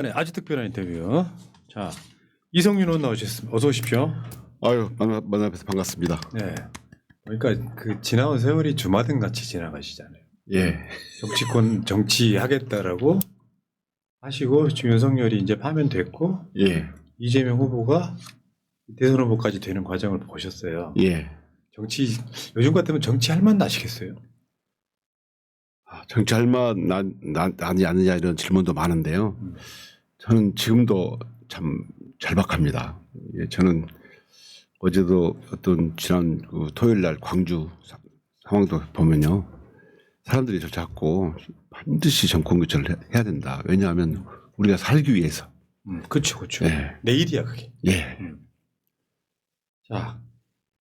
네, 아주 특별한 인터뷰. 자, 이성윤 의원 나오셨습니다. 어서 오십시오. 아유, 만나뵈서 반갑습니다. 네. 그러니까 그 지나온 세월이 주마등 같이 지나가시잖아요. 예. 정치권 정치하겠다라고 하시고 지금 윤석열이 이제 파면됐고 예. 이재명 후보가 대선 후보까지 되는 과정을 보셨어요. 예. 정치 요즘 같으면 정치할 만 나시겠어요? 정치할 만나지 않느냐 이런 질문도 많은데요. 저는 지금도 참 절박합니다. 예, 저는 어제도 어떤 지난 그 토요일 날 광주 상황도 보면요. 사람들이 저 자꾸 반드시 정권 교체를 해야 된다. 왜냐하면 우리가 살기 위해서. 그렇죠, 그렇죠. 예. 내일이야 그게. 예. 자,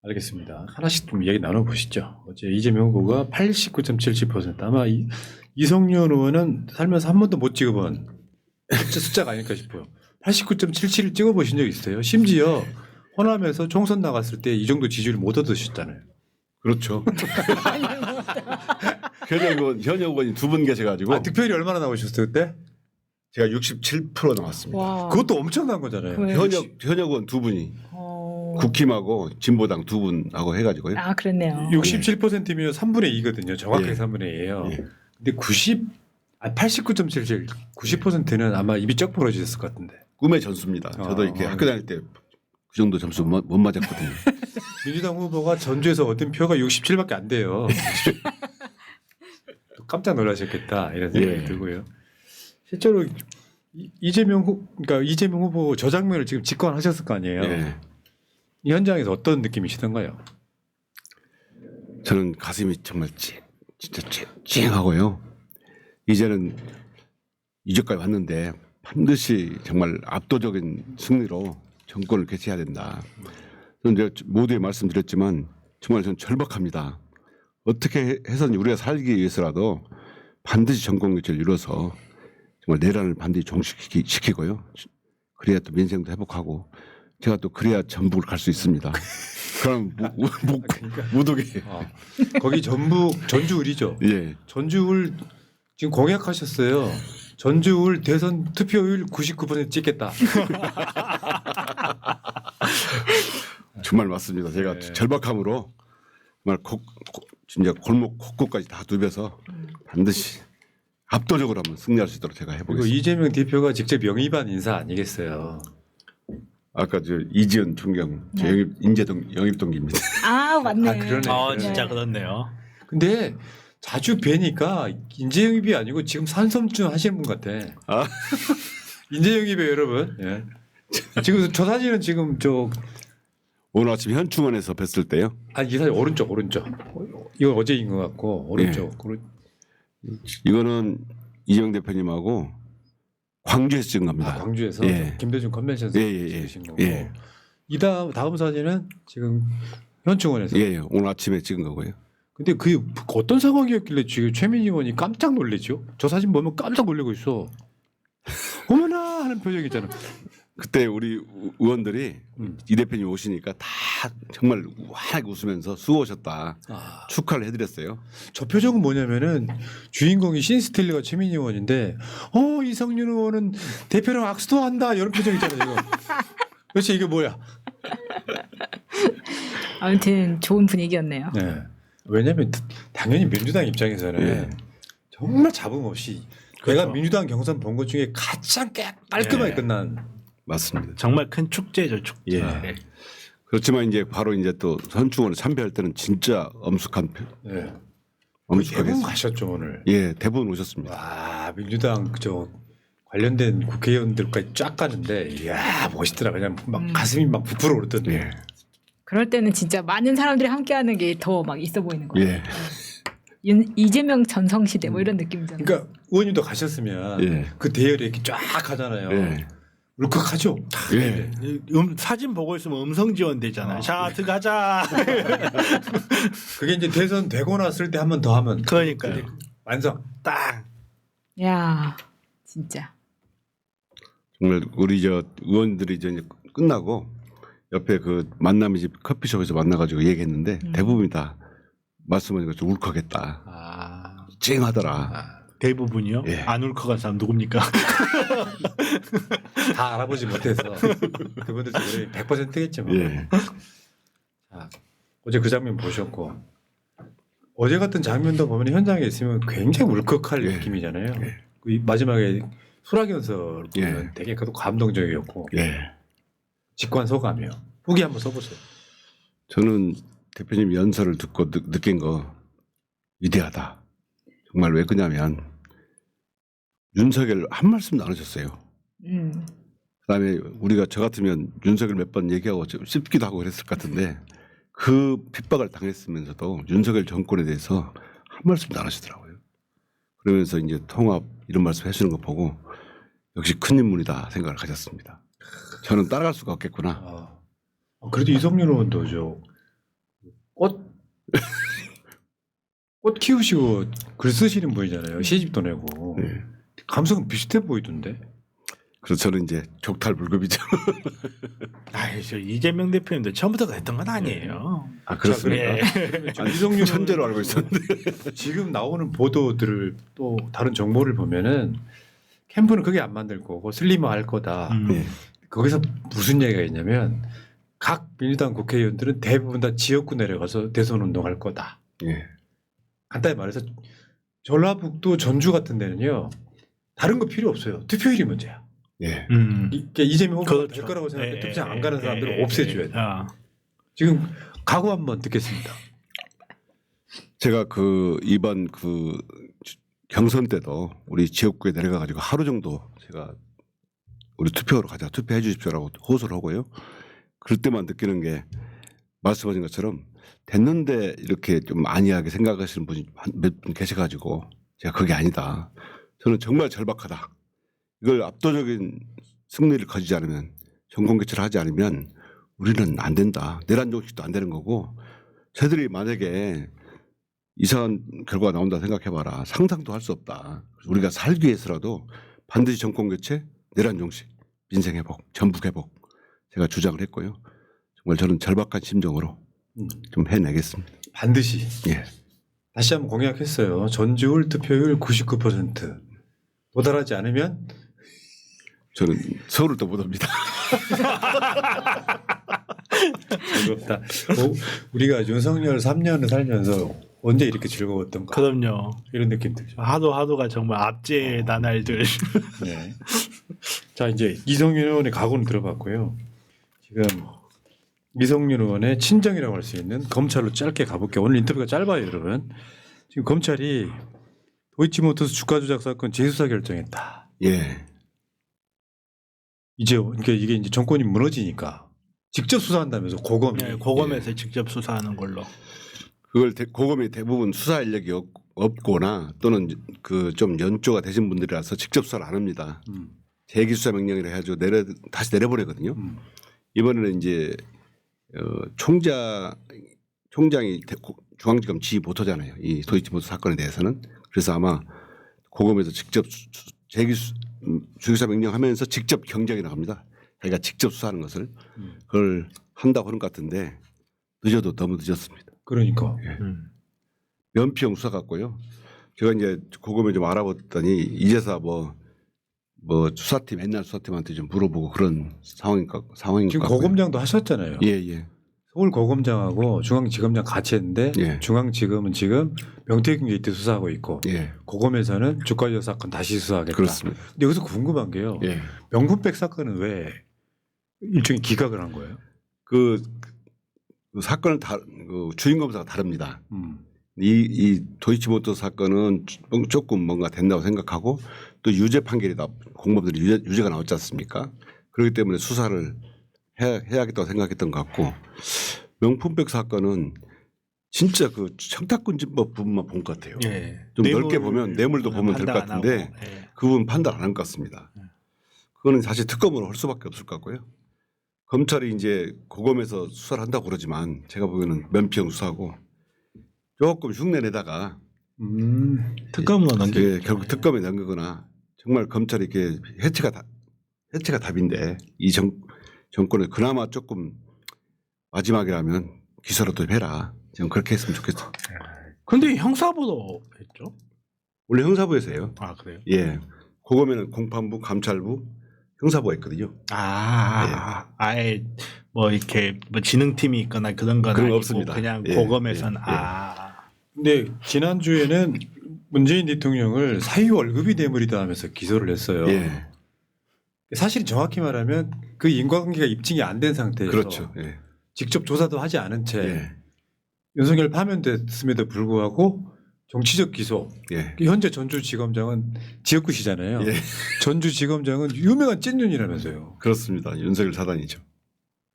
알겠습니다. 하나씩 좀 얘기 나눠보시죠. 어제 이재명 후보가 89.77% 아마 이성윤 의원은 살면서 한 번도 못 찍어본 숫자가 아닐까 싶어요. 89.77을 찍어보신 적 있어요? 심지어 호남에서 총선 나갔을 때 이 정도 지지율 못 얻으셨잖아요. 그렇죠. 현역 의원이 두 분 계셔가지고 아, 득표율이 얼마나 나오셨어요 그때? 제가 67% 나왔습니다. 와. 그것도 엄청난 거잖아요. 현역 의원 두 분이 국힘하고 진보당 두 분하고 해가지고요. 아, 그랬네요. 67%이면 3분의 2거든요. 정확하게 예. 3분의 2예요. 예. 근데 89.77, 90%는 아마 입이 쩍 벌어지셨을 것 같은데. 꿈의 전수입니다. 저도 이렇게 학교 다닐 때 그 정도 점수 못 맞았거든요. 민주당 후보가 전주에서 얻은 표가 67밖에 안 돼요. 또 깜짝 놀라셨겠다 이런 생각이 예. 들고요. 실제로 이재명 후보 저 장면을 지금 직관하셨을 거 아니에요. 예. 이 현장에서 어떤 느낌이시던가요? 저는 가슴이 정말 진짜 찡하고요. 이제는 이제까지 왔는데 반드시 정말 압도적인 승리로 정권을 개최해야 된다. 저는 제가 모두에 말씀드렸지만 정말 저는 절박합니다. 어떻게 해서든 우리가 살기 위해서라도 반드시 정권 개최를 이뤄서 정말 내란을 반드시 종식시키고요. 그래야 또 민생도 회복하고 제가 또 그래야 전북을 갈 수 있습니다. 그럼 무독이 거기 전주을이죠. 예. 전주을 지금 공약하셨어요. 전주울 대선 투표율 99% 찍겠다. 정말 맞습니다. 제가 네. 절박함으로 정말 진짜 골목 곳곳까지 다 누벼서 반드시 압도적으로 한번 승리할 수 있도록 제가 그리고 해보겠습니다. 이재명 대표가 직접 영입한 인사 아니겠어요? 아까 저 이지은 총경 저 인재동 영입동기입니다. 아, 맞네. 아, 그러네. 아, 진짜 그렇네요. 근데 자주 뵈니까 인재영입이 아니고 지금 산섬쯤 하시는 분 같아. 아. 인재영입이에요, 여러분. 예. 지금 저 사진은 지금 오늘 아침 현충원에서 뵀을 때요. 이 사진 오른쪽. 이건 어제인 것 같고 오른쪽. 이거는 이재명 대표님하고 광주에서 찍은 겁니다. 광주에서 예. 김대중 컨벤션에서 예. 찍으신 거고. 예. 다음 사진은 지금 현충원에서. 예. 오늘 아침에 찍은 거고요. 근데 그 어떤 상황이었길래 지금 최민희 의원이 깜짝 놀래죠? 저 사진 보면 깜짝 놀래고 있어. 어머나 하는 표정 있잖아. 그때 우리 의원들이 이 대표님 오시니까 다 정말 환하게 웃으면서 수고하셨다 축하를 해드렸어요. 저 표정은 뭐냐면은 주인공이 신스틸리가 최민희 의원인데 이성윤 의원은 대표랑 악수도 한다 이런 표정 있잖아요. 이거. 도대체 이게 뭐야? 아무튼 좋은 분위기였네요. 네. 왜냐하면 당연히 민주당 입장에서는 예. 정말 잡음 없이 그렇죠. 내가 민주당 경선 본 것 중에 가장 깔끔하게 예. 끝난. 맞습니다. 정말 큰 축제죠, 축제. 예. 네. 그렇지만 이제 바로 이제 또 선충원에 참배할 때는 진짜 엄숙한 네. 엄숙하게 대부분 했어요. 가셨죠 오늘. 예, 대부분 오셨습니다. 와 민주당 관련된 국회의원들까지 쫙 가는데 이야 멋있더라. 그냥 막 가슴이 막 부풀어 오르던데. 예. 그럴 때는 진짜 많은 사람들이 함께하는 게 더 막 있어 보이는 거예요. 예. 이재명 전성시대 뭐 이런 느낌이잖아요. 그러니까 의원님도 가셨으면 예. 그 대열에 이렇게 쫙 가잖아요. 예. 울컥하죠. 예. 사진 보고 있으면 음성 지원 되잖아요. 자, 들어가자. 그게 이제 대선 되고 났을 때 한 번 더 하면 그러니까요. 완성. 딱. 야, 진짜. 정말 우리 저 의원들이 이제 끝나고 옆에 그 만남의 집 커피숍에서 만나가지고 얘기했는데 대부분이 다 말씀하니까 좀 울컥했다. 찡하더라. 대부분이요? 예. 안 울컥한 사람 누굽니까? 다 알아보지 못해서 그분들 지금 100%겠죠. 뭐. 예. 자, 어제 그 장면 보셨고 어제 같은 장면도 보면 현장에 있으면 굉장히 울컥할 예. 느낌이잖아요. 예. 이 마지막에 수락연설 보면 예. 되게 그것도 감동적이었고 예. 직관 소감이요. 후기 한번 써보세요. 저는 대표님 연설을 듣고 느낀 거 위대하다. 정말 왜 그러냐면 윤석열 한 말씀도 안 하셨어요. 그다음에 우리가 저 같으면 윤석열 몇 번 얘기하고 좀 씹기도 하고 그랬을 것 같은데 그 핍박을 당했으면서도 윤석열 정권에 대해서 한 말씀도 안 하시더라고요. 그러면서 이제 통합 이런 말씀 하시는 거 보고 역시 큰 인물이다 생각을 가졌습니다. 저는 따라갈 수가 없겠구나. 그래도 이성윤 의원도 꽃 키우시고 글 쓰시는 분이잖아요. 시집도 내고 네. 감성은 비슷해 보이던데. 그래서 저는 이제 족탈불급이죠. 아이, 저 이재명 대표님도 처음부터 그랬던 건 아니에요. 아 그렇습니까? 예. 아니, 이성윤 천재로 의원은 알고 있었는데. 지금 나오는 보도들을 또 다른 정보를 보면은 캠프는 그게 안 만들 거고 슬림화 할 거다. 네. 거기서 무슨 얘기가 있냐면 각 민주당 국회의원들은 대부분 다 지역구 내려가서 대선 운동할 거다. 예. 간단히 말해서 전라북도 전주 같은 데는요 다른 거 필요 없어요. 투표율이 문제야. 예. 그러니까 이재명 후보가 그렇죠. 될 거라고 생각해 예, 투표장 안 예, 가는 예, 사람들을 예, 없애줘야 예. 돼. 아. 지금 각오 한번 듣겠습니다. 제가 그 이번 그 경선 때도 우리 지역구에 내려가가지고 하루 정도 제가 우리 투표로 가자 투표해 주십시오라고 호소를 하고요. 그럴 때만 느끼는 게 말씀하신 것처럼 됐는데 이렇게 좀 안이하게 생각하시는 분이 몇 분 계셔가지고 제가 그게 아니다. 저는 정말 절박하다. 이걸 압도적인 승리를 거두지 않으면 정권 교체를 하지 않으면 우리는 안 된다. 내란 정식도 안 되는 거고 저희들이 만약에 이상한 결과가 나온다 생각해봐라. 상상도 할 수 없다. 우리가 살기 위해서라도 반드시 정권 교체, 내란 종식, 민생 회복, 전북 회복 제가 주장을 했고요. 정말 저는 절박한 심정으로 좀 해내겠습니다. 반드시. 예. 다시 한번 공약했어요. 전주울 투표율 99% 도달하지 않으면 저는 서울을 또 못 옵니다. 즐겁다. 우리가 윤석열 3년을 살면서 언제 이렇게 즐거웠던가 그럼요. 이런 느낌 들죠. 하도가 정말 압제의 나날들. 네. 자 이제 이성윤 의원의 각오는 들어봤고요. 지금 이성윤 의원의 친정이라고 할 수 있는 검찰로 짧게 가볼게요. 오늘 인터뷰가 짧아요, 여러분. 지금 검찰이 도이치모터스 주가 조작 사건 재수사 결정했다. 예. 이제 그러니까 이게 이제 정권이 무너지니까 직접 수사한다면서 고검이. 네, 고검에서 직접 수사하는 걸로. 그걸 고검이 대부분 수사 인력이 없거나 또는 그 좀 연조가 되신 분들이라서 직접 수사를 안 합니다. 재기수사 명령이라 해가지고 다시 내려보내거든요. 이번에는 이제 총장이 중앙지검 지휘보토잖아요. 이 도이치모터 사건에 대해서는. 그래서 아마 고검에서 직접 재기수사 명령하면서 직접 경쟁이 나갑니다. 자기가 직접 수사하는 것을 그걸 한다고 하는 것 같은데 늦어도 너무 늦었습니다. 그러니까. 면피형 수사 같고요. 제가 이제 고검에 좀 알아봤더니 이제사 뭐 수사팀 옛날 수사팀한테 좀 물어보고 그런 상황인 것 지금 같고요. 고검장도 하셨잖아요. 예. 서울 고검장하고 중앙지검장 같이 했는데 예. 중앙지검은 지금 명태균 게이트 수사하고 있고 예. 고검에서는 주가 조작 사건 다시 수사하겠다. 그렇습니다. 근데 여기서 궁금한 게요. 예. 명품백 사건은 왜 일종의 기각을 한 거예요? 그 사건은 그 주인 검사가 다릅니다. 이 도이치모터 사건은 조금 뭔가 된다고 생각하고 또 유죄 판결이 공범들이 유죄가 나왔지 않습니까? 그렇기 때문에 수사를 해야겠다고 생각했던 것 같고 명품백 사건은 진짜 그 청탁금지법 부분만 본 것 같아요. 예. 좀 넓게 보면 뇌물도 보면 될 것 같은데 그 부분 판단 안 한 것 같습니다. 그거는 사실 특검으로 할 수밖에 없을 것 같고요. 검찰이 이제 고검에서 수사를 한다고 그러지만 제가 보기에는 면피형 수사하고 조금 흉내 내다가 특검으로 넘기. 예, 결국 특검에 넘기거나 정말 검찰이 이렇게 해체가 답인데 이 정권에 그나마 조금 마지막이라면 기소라도 해라. 저는 그렇게 했으면 좋겠어. 근데 형사부도 했죠? 원래 형사부에서 해요. 아 그래요? 예. 고검에는 공판부, 감찰부, 형사부가 있거든요. 아예 뭐 이렇게 뭐 지능팀이 있거나 그런 건 그런 거 아니고 없습니다. 그냥 예, 고검에선 예, 예. 근데 지난주에는 문재인 대통령을 사유 월급이 뇌물이다 하면서 기소를 했어요. 예. 사실 정확히 말하면 그 인과관계가 입증이 안 된 상태에서 그렇죠. 예. 직접 조사도 하지 않은 채 예. 윤석열 파면됐음에도 불구하고 정치적 기소. 예. 현재 전주지검장은 지역구시잖아요. 예. 전주지검장은 유명한 찐년이라면서요. 그렇습니다. 윤석열 사단이죠.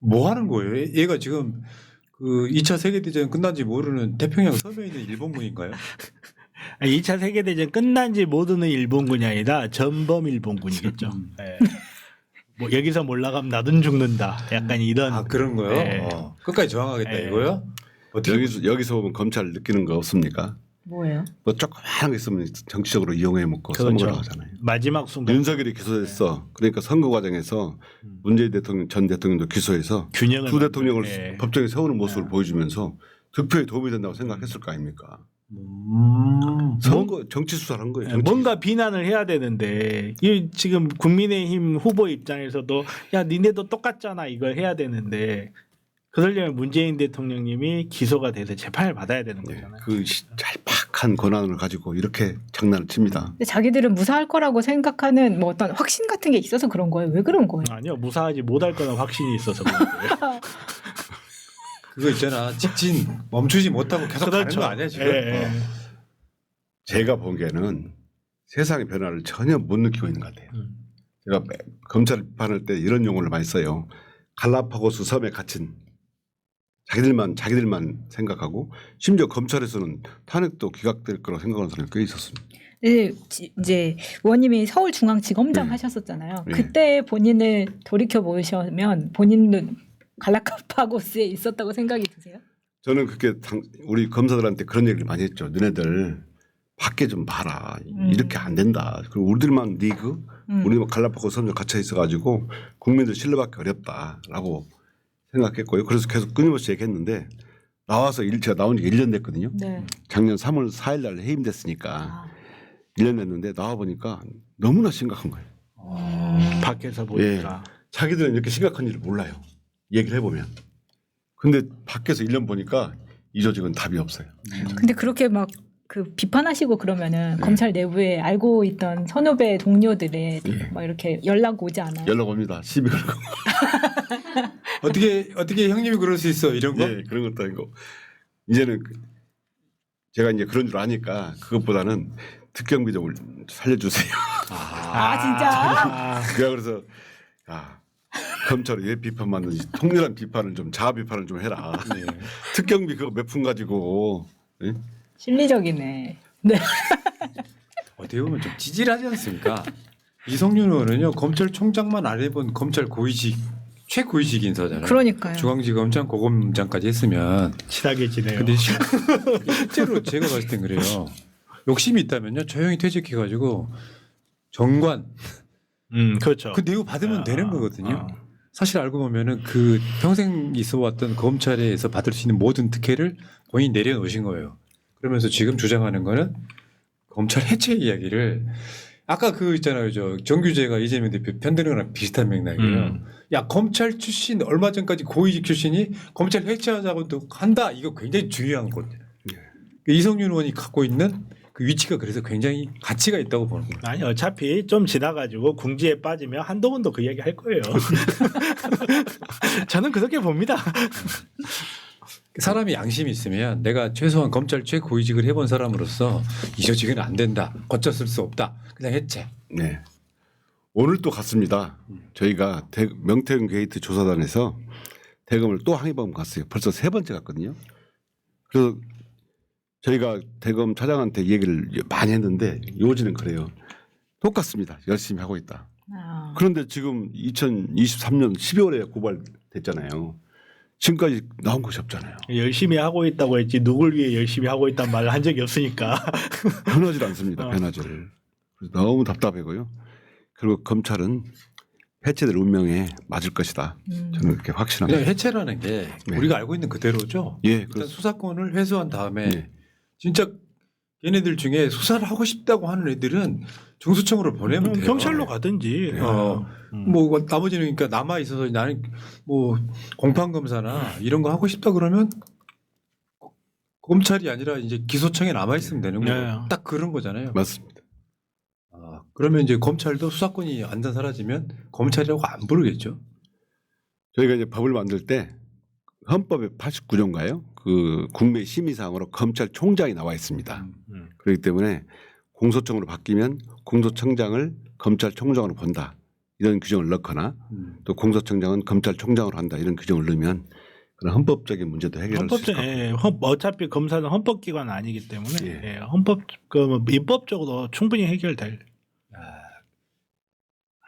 뭐 하는 거예요? 얘가 지금 그 2차 세계대전 끝난지 모르는 태평양 섬에 있는 일본군인가요? 2차 세계대전 끝난 지 모두는 일본군이 아니라 전범 일본군이겠죠. 예. 뭐 여기서 몰라가면 나도 죽는다. 약간 이런. 아 그런 거요? 예. 끝까지 저항하겠다 예. 이거요? 어떻게 여기서 보면 검찰 느끼는 거 없습니까? 뭐예요? 뭐 조그마한 게 있으면 정치적으로 이용해 먹고 그렇죠. 써먹으라고 하잖아요. 마지막 순간 윤석열이 기소됐어. 그러니까 선거 과정에서 문재인 대통령 전 대통령도 기소해서 균형을 두 대통령을 예. 법정에 세우는 모습을 보여주면서 득표에 도움이 된다고 생각했을 거 아닙니까? 선거 정치 수사를 한 거예요. 정치 뭔가 비난을 해야 되는데 이 지금 국민의힘 후보 입장에서도 야 니네도 똑같잖아 이걸 해야 되는데 그러려면 문재인 대통령님이 기소가 돼서 재판을 받아야 되는 예, 거잖아요. 그 짤막한 권한을 가지고 이렇게 장난을 칩니다. 근데 자기들은 무사할 거라고 생각하는 뭐 어떤 확신 같은 게 있어서 그런 거예요. 왜 그런 거예요? 아니요 무사하지 못할 거는 확신이 있어서 그런 거예요. 그거 있잖아 직진 멈추지 못하고 계속 가는 거 아니야 지금? 예. 제가 보기에는 세상의 변화를 전혀 못 느끼고 있는 것 같아요. 제가 검찰 비판할 때 이런 용어를 많이 써요. 갈라파고스 섬에 갇힌 자기들만 생각하고 심지어 검찰에서는 탄핵도 기각될 거라고 생각하는 사람이 꽤 있었습니다. 네, 이제 의원님이 서울중앙지검장 네. 하셨었잖아요. 네. 그때 본인을 돌이켜 보시면 본인은 갈라파고스에 있었다고 생각이 드세요? 저는 그렇게 우리 검사들한테 그런 얘기를 많이 했죠. 너네들 밖에 좀 봐라. 이렇게 안 된다. 그리고 우리들만 리그, 우리만 갈라파고스 섬에 갇혀 있어가지고 국민들 신뢰받기 어렵다라고 생각했고요. 그래서 계속 끊임없이 얘기했는데 나와서 제가 나온 지 1년 됐거든요. 네. 작년 3월 4일 날 해임됐으니까 아. 1년 됐는데 나와 보니까 너무나 심각한 거예요. 밖에서 보니까 자기들은 이렇게 심각한 일을 몰라요. 얘기를 해보면. 근데 밖에서 1년 보니까 이 조직은 답이 없어요. 근데 그렇게 막 그 비판하시고 그러면은 네. 검찰 내부에 알고 있던 선후배 동료들의 네. 막 이렇게 연락 오지 않아요? 연락 옵니다. 시비 걸고. 어떻게 형님이 그럴 수 있어 이런 거? 네, 그런 것도 아니고 이제는 제가 이제 그런 줄 아니까 그것보다는 특경비 좀 살려주세요. 아, 진짜? 그래서 검찰이 왜 비판받는지 통렬한 비판을 좀 자아 비판을 좀 해라. 네. 특경비 그거 몇 푼 가지고 네? 실리적이네. 네. 어떻게 보면 좀 찌질하지 않습니까? 이성윤 의원은요 검찰총장만 안 해본 검찰 고위직 최고위직 인사잖아요. 그러니까요. 중앙지검장 고검장까지 했으면 친하게 지내요. 근데 실제로 제가 봤을 땐 그래요. 욕심이 있다면요 조용히 퇴직해가지고 정관 그렇죠. 그 내고 받으면 되는 거거든요. 사실 알고 보면은 그 평생 있어왔던 검찰에서 받을 수 있는 모든 특혜를 본인이 내려놓으신 거예요. 그러면서 지금 주장하는 거는 검찰 해체 이야기를 아까 그 있잖아요. 저 정규재가 이재명 대표 편드는 거랑 비슷한 맥락이에요. 야 검찰 출신 얼마 전까지 고위직 출신이 검찰 해체하자고도 한다. 이거 굉장히 중요한 거거든요. 이성윤 의원이 갖고 있는 그 위치가 그래서 굉장히 가치가 있다고 보는 거예요. 아니 어차피 좀 지나가지고 궁지에 빠지면 한동훈도 그 이야기 할 거예요. 저는 그렇게 봅니다. 사람이 양심이 있으면 내가 최소한 검찰 최고위직을 해본 사람으로서 이 조직은 안 된다. 거쳤을 수 없다. 그냥 해체. 네. 오늘 또 갔습니다. 저희가 명태균 게이트 조사단에서 대검을 또 항의범 갔어요. 벌써 3번째 갔거든요. 그래서 저희가 대검 차장한테 얘기를 많이 했는데 요지는 그래요. 똑같습니다. 열심히 하고 있다. 아. 그런데 지금 2023년 12월에 고발됐잖아요. 지금까지 나온 것이 없잖아요. 열심히 하고 있다고 했지 누굴 위해 열심히 하고 있다는 말을 한 적이 없으니까. 변하지 않습니다. 변하지를. 그래서 너무 답답하고요. 그리고 검찰은 해체될 운명에 맞을 것이다. 저는 그렇게 확신합니다. 그냥 해체라는 게 네. 우리가 알고 있는 그대로죠. 예, 일단 그렇습니다. 수사권을 회수한 다음에 네. 진짜 얘네들 중에 수사를 하고 싶다고 하는 애들은 중수청으로 보내면 돼요. 경찰로 가든지. 뭐 나머지는 그러니까 남아 있어서 나는 뭐 공판 검사나 이런 거 하고 싶다 그러면 검찰이 아니라 이제 기소청에 남아 있으면 되는 거예요. 네. 딱 그런 거잖아요. 맞습니다. 그러면 이제 검찰도 수사권이 완전 사라지면 검찰이라고 안 부르겠죠. 저희가 이제 법을 만들 때 헌법의 89조인가요? 그 국내 심의사항으로 검찰총장이 나와 있습니다. 그렇기 때문에 공소청으로 바뀌면 공소청장을 검찰총장으로 본다. 이런 규정을 넣거나 또 공소청장은 검찰총장으로 한다. 이런 규정을 넣으면 그런 헌법적인 문제도 해결할 수 있을 것 같아요. 어차피 검사는 헌법기관은 아니기 때문에 예. 예, 입법적으로 충분히 해결될.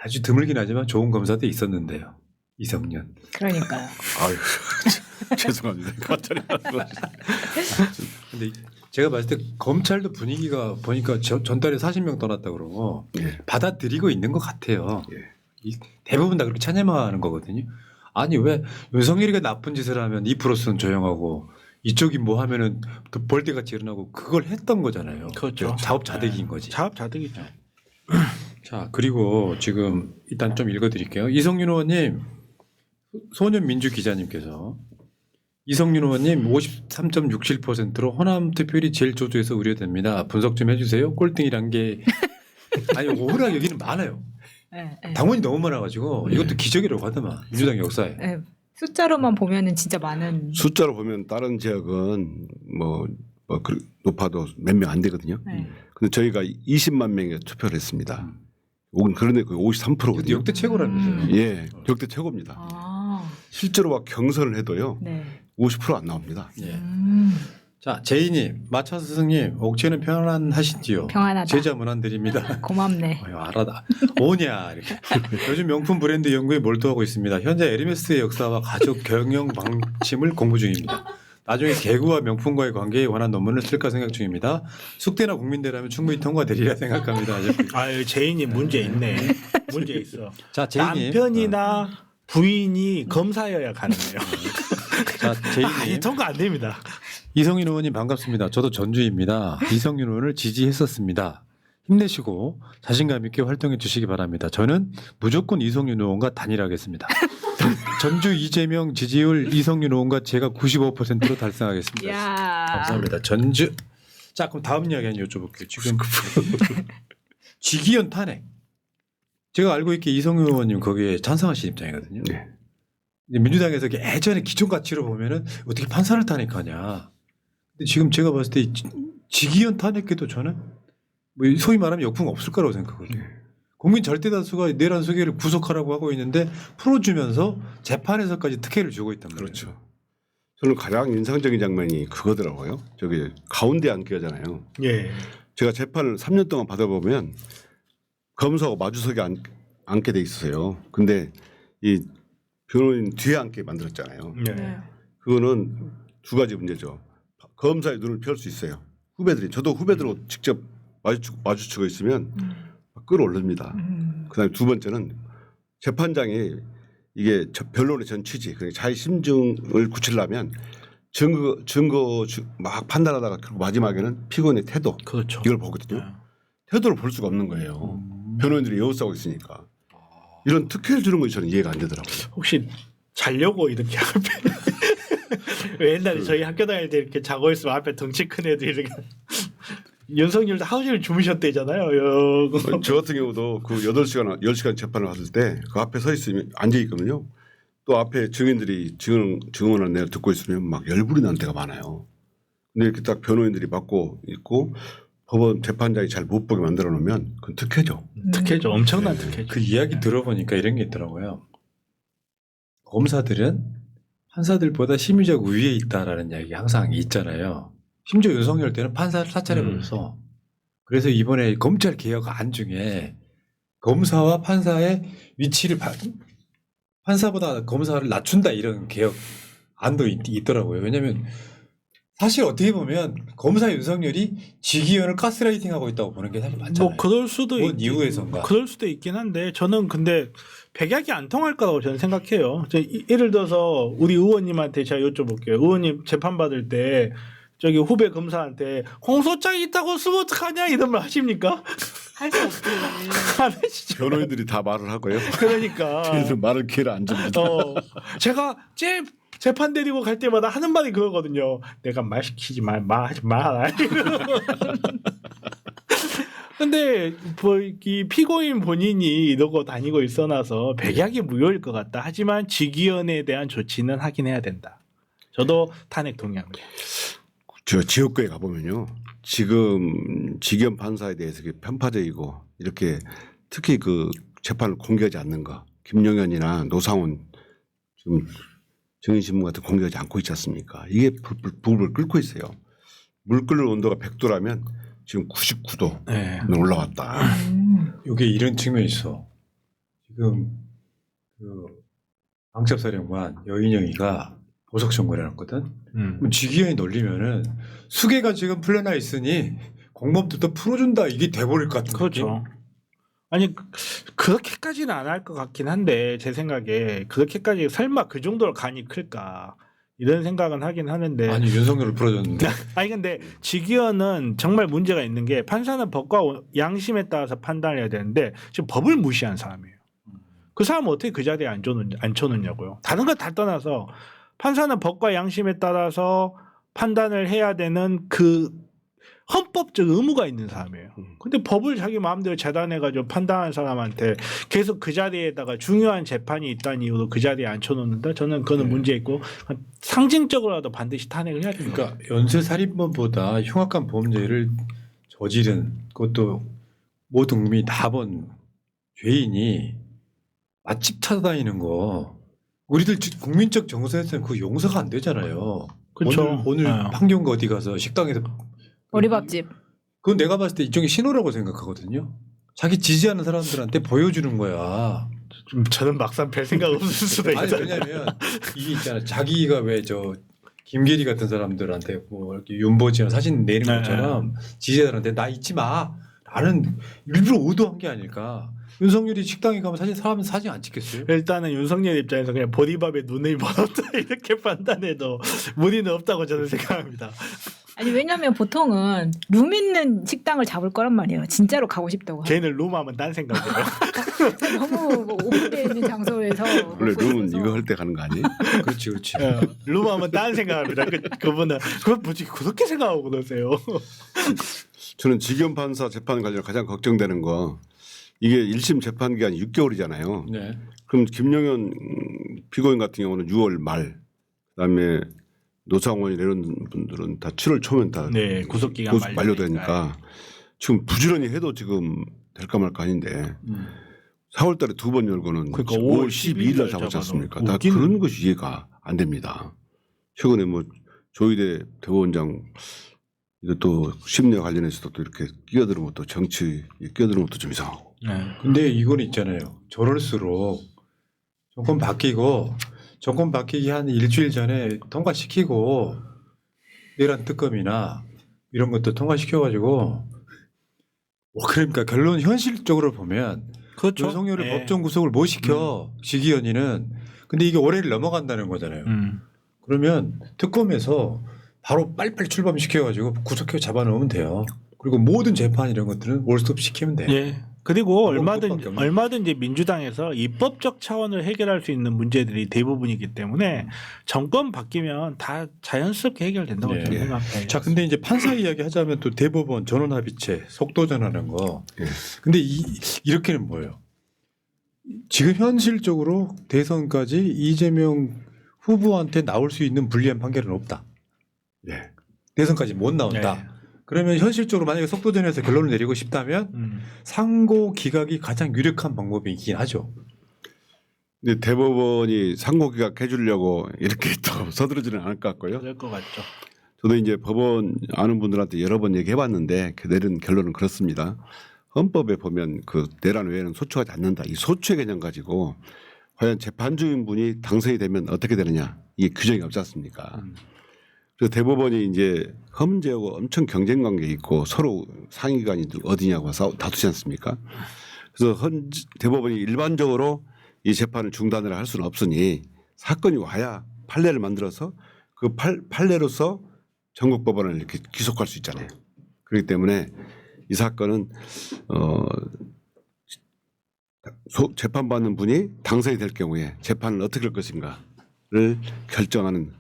아주 드물긴 하지만 좋은 검사도 있었는데요. 이성년. 그러니까요. 아유, 죄송합니다. 갑자기 근데 제가 봤을 때 검찰도 분위기가 보니까 전달에 40명 떠났다 그러고 예. 받아들이고 있는 것 같아요. 예. 대부분 다 그렇게 찬양하는 거거든요. 아니 왜 윤석열이가 나쁜 짓을 하면 2%는 조용하고 이쪽이 뭐 하면은 또 벌떼같이 일어나고 그걸 했던 거잖아요. 그렇죠. 자업자득인 거지. 자업자득이죠. 자 그리고 지금 일단 좀 읽어드릴게요. 이성윤 의원님, 소년민주 기자님께서 이성윤 의원님 53.67%로 호남 투표율이 제일 저조해서 우려됩니다. 분석 좀 해주세요. 꼴등이란 게 아니 오히려 여기는 많아요. 네, 네. 당원이 너무 많아가지고 이것도 기적이라고 하더만 민주당 역사에. 네. 숫자로만 보면은 진짜 많은. 숫자로 보면 다른 지역은 높아도 몇 명 안 되거든요. 네. 근데 저희가 20만 명이 투표를 했습니다. 그런데 거의 53%거든요. 역대 최고라면서요. 예, 역대 최고입니다. 아, 실제로 막 경선을 해도요, 네. 50%안 나옵니다. 예. 자 제이님, 마차 스승님, 옥체는 평안하신지요? 평안하다. 제자 문안드립니다. 고맙네. 알아다. 뭐냐 이렇게. 요즘 명품 브랜드 연구에 몰두하고 있습니다. 현재 에르메스의 역사와 가족 경영 방침을 공부 중입니다. 나중에 개구와 명품과의 관계에 관한 논문을 쓸까 생각 중입니다. 숙대나 국민대라면 충분히 통과되리라 생각합니다. 아유 제인이 문제 있네. 문제 있어. 자 제이님. 남편이나 부인이 검사여야 가능해요. 자 제이님. 통과 안 됩니다. 이성윤 의원님 반갑습니다. 저도 전주입니다. 이성윤 의원을 지지했었습니다. 힘내시고 자신감 있게 활동해 주시기 바랍니다. 저는 무조건 이성윤 의원과 단일하겠습니다. 전주 이재명 지지율 이성윤 의원과 제가 95%로 달성하겠습니다. 야. 감사합니다. 전주. 자 그럼 다음 이야기 한번 여쭤볼게요. 지금 지기현 탄핵. 제가 알고 있기에 이성윤 의원님 거기에 찬성하신 입장이거든요. 네. 민주당에서 예전에 기존 가치로 보면은 어떻게 판사를 탄핵하냐. 근데 지금 제가 봤을 때 지기현 탄핵해도 저는 뭐 소위 말하면 역풍 없을 거라고 생각하거든요. 국민 절대 다수가 내란 수계를 구속하라고 하고 있는데 풀어주면서 재판에서까지 특혜를 주고 있단 말이에요. 그렇죠. 저는 가장 인상적인 장면이 그거더라고요. 저기 가운데 앉기잖아요. 예. 제가 재판을 3년 동안 받아보면 검사하고 마주석에 앉게 돼 있었어요. 근데 이 변호인 뒤에 앉게 만들었잖아요. 예. 그거는 두 가지 문제죠. 검사의 눈을 펼 수 있어요. 저도 후배들하고 직접 마주치고 있으면 끌어올립니다. 그다음에 두 번째는 재판장이 이게 변론의 전 취지, 그러니까 자의 심증을 굳히려면 증거 막 판단하다가 결국 마지막에는 피고인의 태도, 그렇죠. 이걸 보거든요. 태도를 볼 수가 없는 거예요. 변호인들이 에워싸고 있으니까. 이런 특혜를 주는 것이 저는 이해가 안 되더라고요. 혹시 자려고 이렇게 앞에 왜 옛날에 저희 학교 다닐 때 이렇게 자고 있으면 앞에 덩치 큰 애들이 이렇게 윤석열도 하루 종일 주무셨대잖아요. 저 같은 경우도 그 8시간, 10시간 재판을 받을 때 그 앞에 서 있으면 앉아 있거든요. 또 앞에 증인들이 증언하는 내용을 듣고 있으면 막 열불이 나는 때가 많아요. 근데 이렇게 딱 변호인들이 맡고 있고 법원 재판장이 잘 못 보게 만들어 놓으면 그건 특혜죠. 특혜죠. 엄청난 특혜죠. 그 이야기 들어보니까 이런 게 있더라고요. 검사들은 판사들보다 심리적 우위에 있다라는 이야기 항상 있잖아요. 심지어 윤석열 때는 판사를 사찰해버렸어. 그래서 이번에 검찰 개혁 안 중에 검사와 판사의 위치를 판사보다 검사를 낮춘다 이런 개혁 안도 있더라고요. 왜냐하면 사실 어떻게 보면 검사 윤석열이 지기현을 가스라이팅하고 있다고 보는 게 사실 많잖아요. 뭐 그럴 수도 뭔 이유에선가. 그럴 수도 있긴 한데 저는 근데 백약이 안 통할 거라고 저는 생각해요. 예를 들어서 우리 의원님한테 제가 여쭤볼게요. 의원님 재판 받을 때 저기 후배 검사한테 공소장이 있다고 쓰면 어떡하냐 이런 말 하십니까? 할 수 없지. 화내시죠. 변호인들이 다 말을 하고요. 그러니까 그래서 말을 기회를 안 줍니다. 제가 재판 데리고 갈 때마다 하는 말이 그거거든요. 내가 말 시키지 말하지 마라. 근데 뭐 이 피고인 본인이 이러고 다니고 있어놔서 백약이 무효일 것 같다. 하지만 직위원에 대한 조치는 하긴 해야 된다. 저도 탄핵 동의합니다. 저 지역구에 가보면요. 지금 직위원 판사에 대해서 편파적이고 이렇게 특히 그 재판을 공개하지 않는 거. 김용현이나 노상훈 지금 증인신문 같은 거 공개하지 않고 있지 않습니까? 이게 불을 끓고 있어요. 물 끓는 온도가 100도라면 지금 99도 네. 올라왔다. 이게 이런 측면이 있어. 지금 그 방첩사령관 여인영이가 보석 청구를 해놨거든. 그럼 직위원이 놀리면은 수개가 지금 풀려나 있으니 공범들도 풀어준다 이게 돼버릴 것 같은 그렇죠. 아니 그렇게까지는 안 할 것 같긴 한데 제 생각에 그렇게까지 설마 그 정도로 간이 클까 이런 생각은 하긴 하는데 아니 윤석열을 풀어줬는데 아니 근데 직위원은 정말 문제가 있는 게 판사는 법과 양심에 따라서 판단을 해야 되는데 지금 법을 무시한 사람이에요. 그 사람은 어떻게 그 자리에 앉혀놓냐고요. 다른 거 다 떠나서 판사는 법과 양심에 따라서 판단을 해야 되는 그 헌법적 의무가 있는 사람이에요. 근데 법을 자기 마음대로 재단해가지고 판단한 사람한테 계속 그 자리에다가 중요한 재판이 있다는 이유로 그 자리에 앉혀놓는다? 저는 그거는 문제 있고 상징적으로라도 반드시 탄핵을 해야 됩니다. 그러니까 연쇄살인범보다 흉악한 범죄를 저지른 그것도 모든 국민이 다 본 죄인이 맛집 찾아다니는 거 우리들 국민적 정서에서는 그 용서가 안 되잖아요. 그렇죠. 오늘 네. 판교인가 어디 가서 식당에서 머리밥집. 그건 내가 봤을 때 일종의 신호라고 생각하거든요. 자기 지지하는 사람들한테 보여주는 거야. 저는 막상 별 생각 없을 수도 아니 있어요. 왜냐면 이게 있잖아. 자기가 왜 저 김계리 같은 사람들한테 뭐 이렇게 윤보지나 사진 내는 네. 것처럼 지지자들한테 나 잊지 마라는 일부러 의도한 게 아닐까. 윤석열이 식당에 가면 사람 사진 안 찍겠어요? 일단은 윤석열 입장에서 그냥 보리밥에 눈을 멀었다 이렇게 판단해도 무리는 없다고 저는 생각합니다. 아니 왜냐면 보통은 룸 있는 식당을 잡을 거란 말이에요. 진짜로 가고 싶다고. 걔는 룸하면 딴 생각이에요. 너무 뭐 오픈되어 있는 장소에서 원래 먹고 룸은 싶어서. 이거 할 때 가는 거 아니에요? 그렇지, 그렇지. 룸하면 딴 생각합니다. 그분은 그걸 뭐지 그렇게 생각하고 그러세요. 저는 직위원 판사 재판 관련 가장 걱정되는 거 이게 1심 재판 기간이 6개월이잖아요. 네. 그럼 김용현 피고인 같은 경우는 6월 말, 그다음에 노상원이 이런 분들은 다 7월 초면 다 네, 구속기간 구속 만료되니까 지금 부지런히 해도 지금 될까 말까 아닌데 4월달에 2번 열고는 그러니까 5월 5월 12일 날 잡았지 않습니까? 나 그런 것이 이해가 안 됩니다. 최근에 뭐 조희대 대법원장 이것도 심리와 관련해서도 또 이렇게 끼어드는 것도 정치에 끼어드는 것도 좀 이상하고. 네. 근데 이건 있잖아요. 저럴수록 정권 바뀌기 한 일주일 전에 통과시키고 내란 특검이나 이런 것도 통과시켜가지고 그러니까 결론 현실적으로 보면 그렇죠. 윤석열을 네. 법정 구속을 못 시켜 직위원이는. 근데 이게 올해를 넘어간다는 거잖아요. 그러면 특검에서 바로 빨리빨리 출범시켜가지고 구속해 잡아놓으면 돼요. 그리고 모든 재판 이런 것들은 올스톱 시키면 돼요. 예. 그리고 그것밖에 없네. 얼마든지 민주당에서 입법적 차원을 해결할 수 있는 문제들이 대부분이기 때문에 정권 바뀌면 다 자연스럽게 해결된다고 네. 저는 생각해요. 자, 근데 이제 판사 이야기 하자면 또 대법원 전원합의체 속도 전하는 거. 예. 근데 이렇게는 뭐예요? 지금 현실적으로 대선까지 이재명 후보한테 나올 수 있는 불리한 판결은 없다. 예. 대선까지 못 나온다. 네. 그러면 현실적으로 만약에 속도전에서 결론을 내리고 싶다면 상고 기각이 가장 유력한 방법이긴 하죠. 근데 대법원이 상고 기각 해주려고 이렇게 또 서두르지는 않을 것 같고요. 그럴 것 같죠. 저도 이제 법원 아는 분들한테 여러 번 얘기해봤는데 내린 결론은 그렇습니다. 헌법에 보면 그 내란 외에는 소추하지 않는다. 이 소추의 개념 가지고 과연 재판 중인분이 당선이 되면 어떻게 되느냐 이게 규정이 없지 않습니까? 그래서 대법원이 이제 헌재하고 엄청 경쟁 관계에 있고 서로 상위기관이 어디냐고 다투지 않습니까? 그래서 대법원이 일반적으로 이 재판을 중단을 할 수는 없으니 사건이 와야 판례를 만들어서 그 판례로서 전국 법원을 이렇게 기속할 수 있잖아요. 그렇기 때문에 이 사건은 재판받는 분이 당선이 될 경우에 재판을 어떻게 할 것인가를 결정하는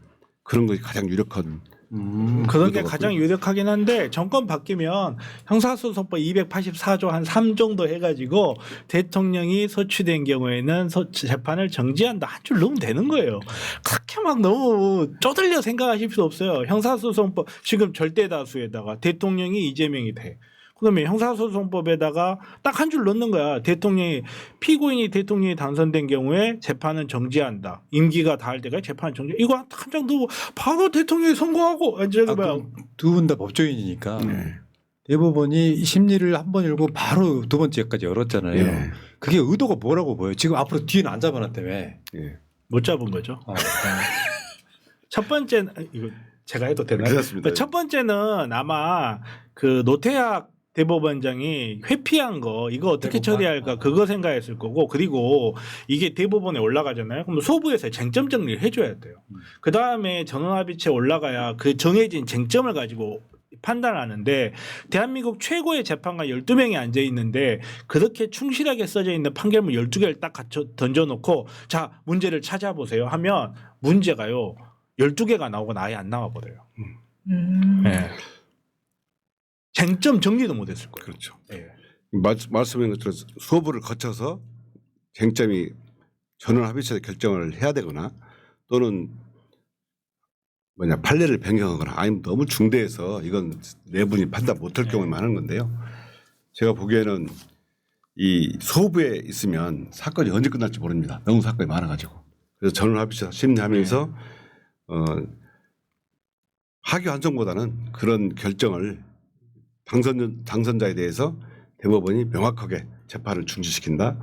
그런 것이 가장 유력한 그런 게 의도가 가장 유력하긴 한데 정권 바뀌면 형사소송법 284조 한 3 정도 해가지고 대통령이 소추된 경우에는 재판을 정지한다 한 줄 넣으면 되는 거예요. 그렇게 막 너무 쪼들려 생각하실 필요 없어요. 형사소송법 지금 절대다수에다가 대통령이 이재명이 돼. 그러면 형사소송법에다가 딱 한 줄 넣는 거야. 피고인이 대통령이 당선된 경우에 재판은 정지한다. 임기가 닿을 때까지 재판 정지. 이거 한 장 넣고 바로 대통령이 선고하고. 두 분 다 법조인이니까 네. 대법원이 심리를 한 번 열고 바로 두 번째까지 열었잖아요. 네. 그게 의도가 뭐라고 보여요? 지금 앞으로 뒤는 안 잡아놨다며. 예. 못 잡은 거죠. 첫 번째 이거 제가 해도 되나요? 그렇습니다. 첫 번째는 아마 그 노태학 대법원장이 회피한 거 이거 어떻게 대법원? 처리할까 그거 생각했을 거고 그리고 이게 대법원에 올라가잖아요. 그럼 소부에서 쟁점 정리를 해줘야 돼요. 그 다음에 전원합의체 올라가야 그 정해진 쟁점을 가지고 판단하는데 대한민국 최고의 재판관 12명이 앉아 있는데 그렇게 충실하게 써져 있는 판결문 12개를 딱 던져놓고 자 문제를 찾아보세요 하면 문제가요 12개가 나오거나 아예 안 나와버려요. 네. 쟁점 정리도 못했을 거예요. 그렇죠. 네. 말씀한 것처럼 소부를 거쳐서 쟁점이 전원합의체에서 결정을 해야 되거나 또는 판례를 변경하거나 아니면 너무 중대해서 이건 내분이 판단 못할 경우에 많은 건데요. 제가 보기에는 이 소부에 있으면 사건이 언제 끝날지 모릅니다. 너무 사건이 많아가지고. 그래서 전원합의체 심리하면서 하기환송보다는 그런 결정을 당선자에 대해서 대법원이 명확하게 재판을 중지시킨다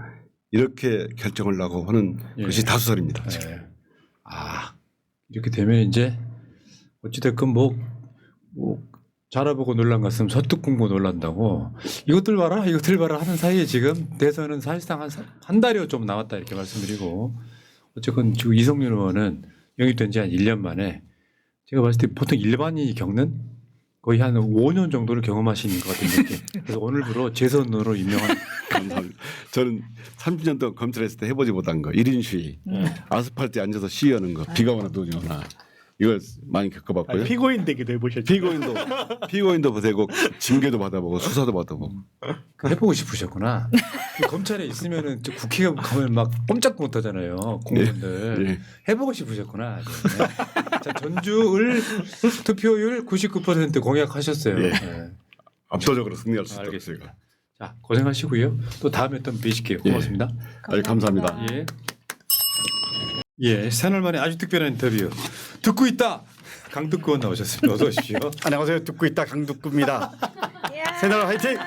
이렇게 결정을 하고 하는 것이 다수설입니다. 네. 이렇게 되면 이제 어찌됐건 뭐 자라보고 놀란 것은 서특공고 놀란다고 이것들 봐라 하는 사이에 지금 대선은 사실상 한 달여 좀 남았다 이렇게 말씀드리고 어쨌건 지금 이성윤 의원은 영입된 지 한 1년 만에 제가 봤을 때 보통 일반인이 겪는 거의 한 5년 정도를 경험하시는 것 같은 느낌. 그래서 오늘부로 재선으로 임명한. 감사합니다. 저는 30년 동안 검찰했을 때 해보지 못한 거 1인 시위, 아스팔트에 앉아서 시위하는 거, 비가 오나 눈이 오나 이걸 많이 겪어봤고요. 피고인 되기도 해보셨죠? 피고인도 되고 징계도 받아보고 수사도 받아보고. 해보고 싶으셨구나. 검찰에 있으면은 국회 가면 막 꼼짝도 못 하잖아요. 공무원들. 네. 해보고 싶으셨구나. 네. 자, 전주을 투표율 99% 공약하셨어요. 네. 네. 압도적으로 승리할 수 있도록 알겠습니다. 저희가. 자, 고생하시고요. 또 다음에 또 뵈실게요. 고맙습니다. 감사합니다. 예. 예, 새날 만에 아주 특별한 인터뷰 듣고 있다. 강두구 의원 나오셨습니다. 어서 오십시오. 안녕하세요. 듣고 있다 강두구입니다. 새날 화이팅!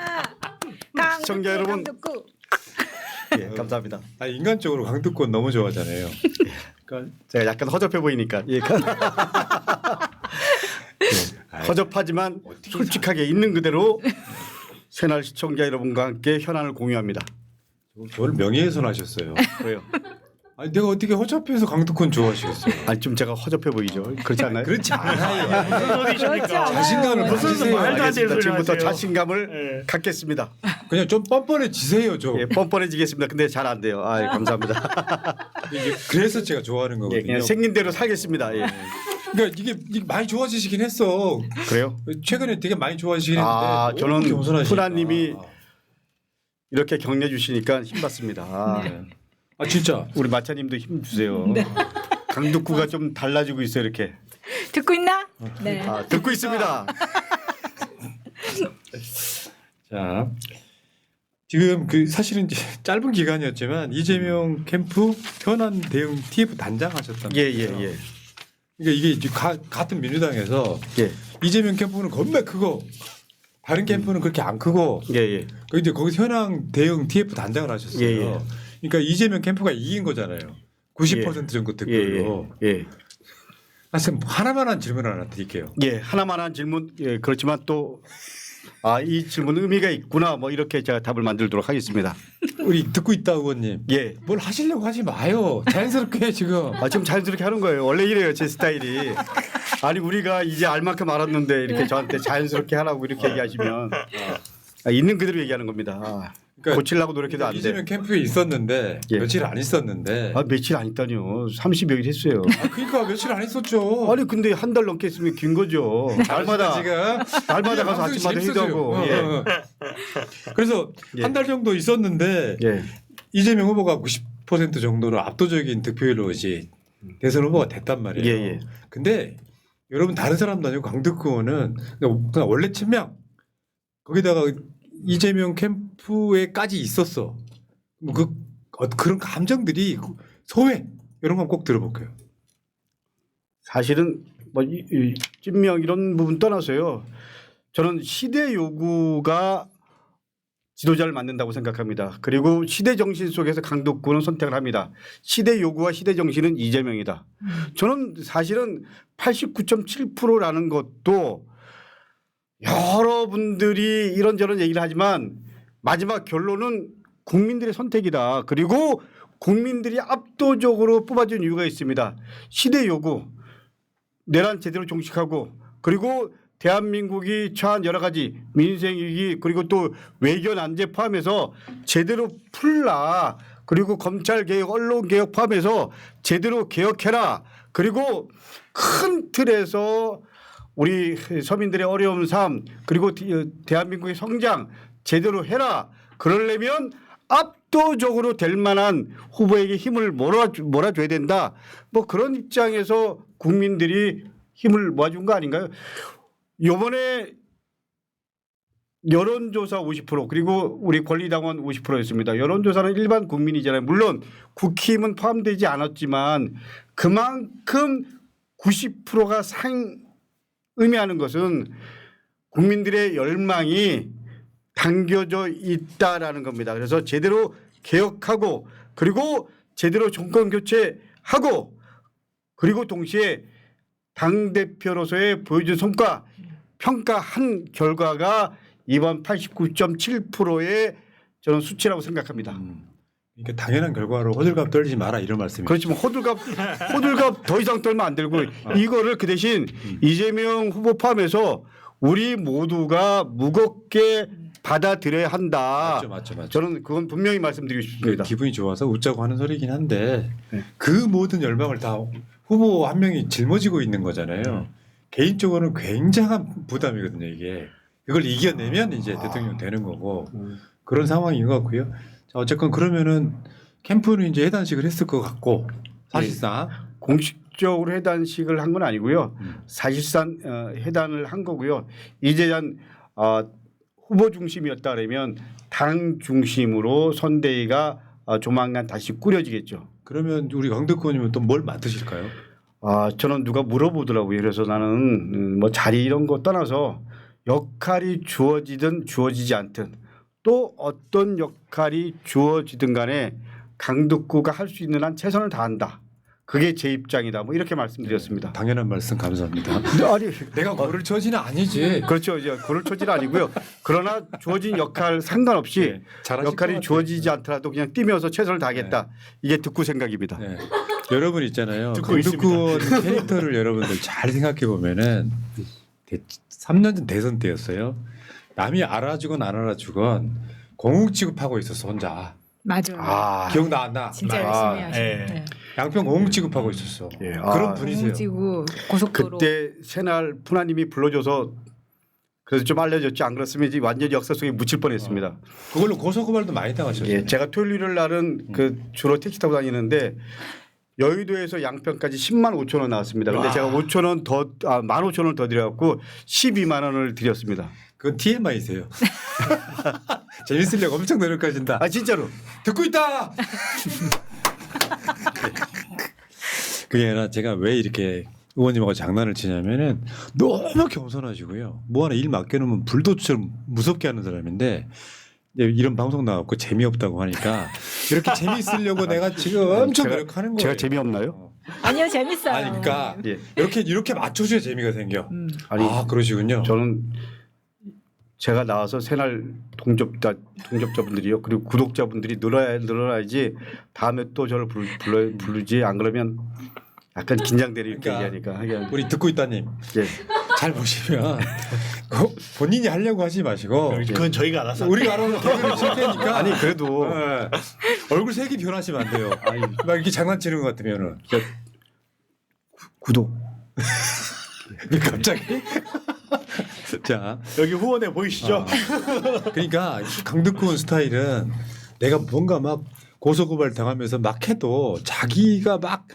시청자 여러분. 예, 감사합니다. 인간적으로 강두구 의원 너무 좋아하잖아요. 그러니까 제가 약간 허접해 보이니까 예. 허접하지만 솔직하게 있는 그대로 새날 시청자 여러분과 함께 현안을 공유합니다. 저를 명예훼손하셨어요. 그래요. 아니 내가 어떻게 허접해서 강두권 좋아하시겠어요? 아니 좀 제가 허접해 보이죠? 그렇지 않나요? 그렇지 않아요. 무슨 소리십니까? 자신감을 무슨 가지세요. 말도 안 되는 알겠습니다. 소리 지금부터 하세요. 자신감을 예. 갖겠습니다. 그냥 좀 뻔뻔해지세요 좀. 예, 뻔뻔해지겠습니다. 근데 잘 안 돼요. 아, 예, 감사합니다. 이게 그래서 제가 좋아하는 예, 거거든요. 그냥 생긴 대로 살겠습니다. 예. 그러니까 이게 많이 좋아지시긴 했어. 그래요? 최근에 되게 많이 좋아지긴 했는데 아, 너무 저는 겸손하시니까. 푸나님이 이렇게 격려 주시니까 힘 받습니다. 아, 아 진짜 우리 마차님도 힘 주세요. 강두구가 좀 달라지고 있어요 이렇게. 듣고 있나? 네. 아, 듣고 있습니다. 자 지금 그 사실은 이제 짧은 기간이었지만 이재명 캠프 현안 대응 TF 단장 하셨단 말이에요. 예예예. 그러니까 이게 이제 같은 민주당에서 예. 이재명 캠프는 겁나 크고 다른 캠프는 그렇게 안 크고 예예. 근데 거기서 현황 대응 TF 단장을 하셨어요. 예, 예. 그러니까 이재명 캠프가 이긴 거잖아요. 90% 정도 득표로. 예. 사실 하나만 한 질문 하나 드릴게요. 예. 하나만 한 질문. 예. 그렇지만 또 아, 이 질문 의미가 있구나. 뭐 이렇게 제가 답을 만들도록 하겠습니다. 우리 듣고 있다 의원님. 예. 뭘 하시려고 하지 마요. 자연스럽게 지금. 아, 지금 자연스럽게 하는 거예요. 원래 이래요. 제 스타일이. 아니 우리가 이제 알 만큼 알았는데 이렇게 저한테 자연스럽게 하라고 이렇게 얘기하시면 있는 그대로 얘기하는 겁니다. 그러니까 고치려고 노력해도 안 돼. 이재명 캠프에 있었는데 예. 며칠 안 있었는데. 며칠 안 있다니요. 30여일 했어요. 그러니까 며칠 안 있었죠. 아니 근데 한 달 넘게 했으면 긴 거죠. 날마다 지금 날마다 가서 방송이 아침마다 재밌어져요. 회의하고. 예. 그래서 예. 한 달 정도 있었는데 예. 이재명 후보가 90% 정도로 압도적인 득표율로 이제 대선 후보가 됐단 말이에요. 예, 예. 근데 여러분 다른 사람도 아니고 강덕구 의원은 그냥 원래 친명 거기다가 이재명 캠프에까지 있었어. 뭐 그런 감정들이 소외 이런 건 꼭 들어볼게요. 사실은 뭐 찐명 이런 부분 떠나서요. 저는 시대 요구가 지도자를 만든다고 생각합니다. 그리고 시대 정신 속에서 강덕구는 선택을 합니다. 시대 요구와 시대 정신은 이재명이다. 저는 사실은 89.7%라는 것도 여러분들이 이런저런 얘기를 하지만 마지막 결론은 국민들의 선택이다. 그리고 국민들이 압도적으로 뽑아준 이유가 있습니다. 시대 요구, 내란 제대로 종식하고 그리고 대한민국이 처한 여러 가지 민생위기 그리고 또 외교 안제 포함해서 제대로 풀라. 그리고 검찰개혁, 언론개혁 포함해서 제대로 개혁해라. 그리고 큰 틀에서 우리 서민들의 어려운 삶 그리고 대한민국의 성장 제대로 해라. 그러려면 압도적으로 될 만한 후보에게 힘을 몰아줘야 된다. 뭐 그런 입장에서 국민들이 힘을 모아준 거 아닌가요? 이번에 여론조사 50% 그리고 우리 권리당원 50%였습니다. 여론조사는 일반 국민이잖아요. 물론 국힘은 포함되지 않았지만 그만큼 90%가 의미하는 것은 국민들의 열망이 담겨져 있다라는 겁니다. 그래서 제대로 개혁하고 그리고 제대로 정권 교체하고 그리고 동시에 당대표로서의 보여준 성과 평가한 결과가 이번 89.7%의 저는 수치라고 생각합니다. 그러니까 당연한 결과로 호들갑 떨지 마라 이런 말씀이죠. 그렇지만 호들갑 더 이상 떨면 안 되고 이거를 그 대신 이재명 후보 포함해서 우리 모두가 무겁게 받아들여야 한다. 맞죠. 저는 그건 분명히 말씀드리고 싶습니다. 기분이 좋아서 웃자고 하는 소리긴 한데 네. 그 모든 열망을 다 후보 한 명이 짊어지고 있는 거잖아요. 개인적으로는 굉장한 부담이거든요. 이게 이걸 이겨내면 이제 대통령 되는 거고 그런 상황인 것 같고요. 자, 어쨌건 그러면은 캠프는 이제 해단식을 했을 것 같고 사실상 공식적으로 해단식을 한 건 아니고요. 사실상 해단을 한 거고요. 이제 후보 중심이었다 그러면 당 중심으로 선대위가 조만간 다시 꾸려지겠죠. 그러면 우리 강덕구 의원님은 또 뭘 맡으실까요? 저는 누가 물어보더라고요. 그래서 나는 뭐 자리 이런 거 떠나서 역할이 주어지든 주어지지 않든 또 어떤 역할이 주어지든 간에 강덕구가 할 수 있는 한 최선을 다한다. 그게 제 입장이다. 뭐 이렇게 말씀드렸습니다. 당연한 말씀 감사합니다. 아니 내가 고를 처지는 아니지. 그렇죠. 이제 고를 처지는 아니고요. 그러나 주어진 역할 상관없이 네, 잘하실 것 역할이 같아요. 주어지지 않더라도 그냥 뛰면서 최선을 다하겠다. 이게 듣고 생각입니다. 네. 여러분 있잖아요. 듣고 강덕구 의원 캐릭터를 여러분들 잘 생각해 보면은 3년 전 대선 때였어요. 남이 알아주건 안 알아주건 공익 취급하고 있었어 혼자. 맞아요. 기억나 안 나? 진짜 열심히 하시네. 예. 네. 양평 공익 취급하고 있었어. 예. 그런 분이세요. 공지구 고속도로. 그때 새날 푸나님이 불러줘서 그래서 좀 알려졌지. 안 그랬으면 이제 완전히 역사 속에 묻힐 뻔했습니다. 그걸로 고소고발도 많이 당하셨어요. 예, 제가 토요일 일요일 날은 그 주로 택시 타고 다니는데 여의도에서 양평까지 10만 5천 원 나왔습니다. 근데 제가 5천 원 더 15,000원 더 드려갖고 12만 원을 드렸습니다. 그건 TMI세요. 재밌으려고 엄청 노력하신다. 진짜로. 듣고 있다. 그게 아니라 제가 왜 이렇게 의원님하고 장난을 치냐면은 너무 겸손하시고요. 뭐 하나 일 맡겨놓으면 불도처럼 무섭게 하는 사람인데 이제 이런 방송 나왔고 재미없다고 하니까 이렇게 재미있으려고 내가 지금 엄청 노력하는 거예요. 제가 재미없나요? 아니요 재밌어요. 아니 그러니까 예. 이렇게 맞춰줘야 재미가 생겨. 아니 그러시군요. 저는 제가 나와서 새날 동접자분들이요. 그리고 구독자분들이 늘어나야지 다음에 또 저를 부르지 안 그러면 약간 긴장되는 그러니까 얘기하니까. 우리 듣고 있다님 예. 잘 보시면 본인이 하려고 하지 마시고 그건 저희가 알아서 우리가 알아서 개그를 칠 테니까 아니 그래도 네. 얼굴 색이 변하시면 안 돼요. 막 이렇게 장난치는 것 같으면은 구독. 왜 갑자기 자 여기 후원해 보이시죠? 그러니까 강덕구원 스타일은 내가 뭔가 막 고소고발 당하면서 막 해도 자기가 막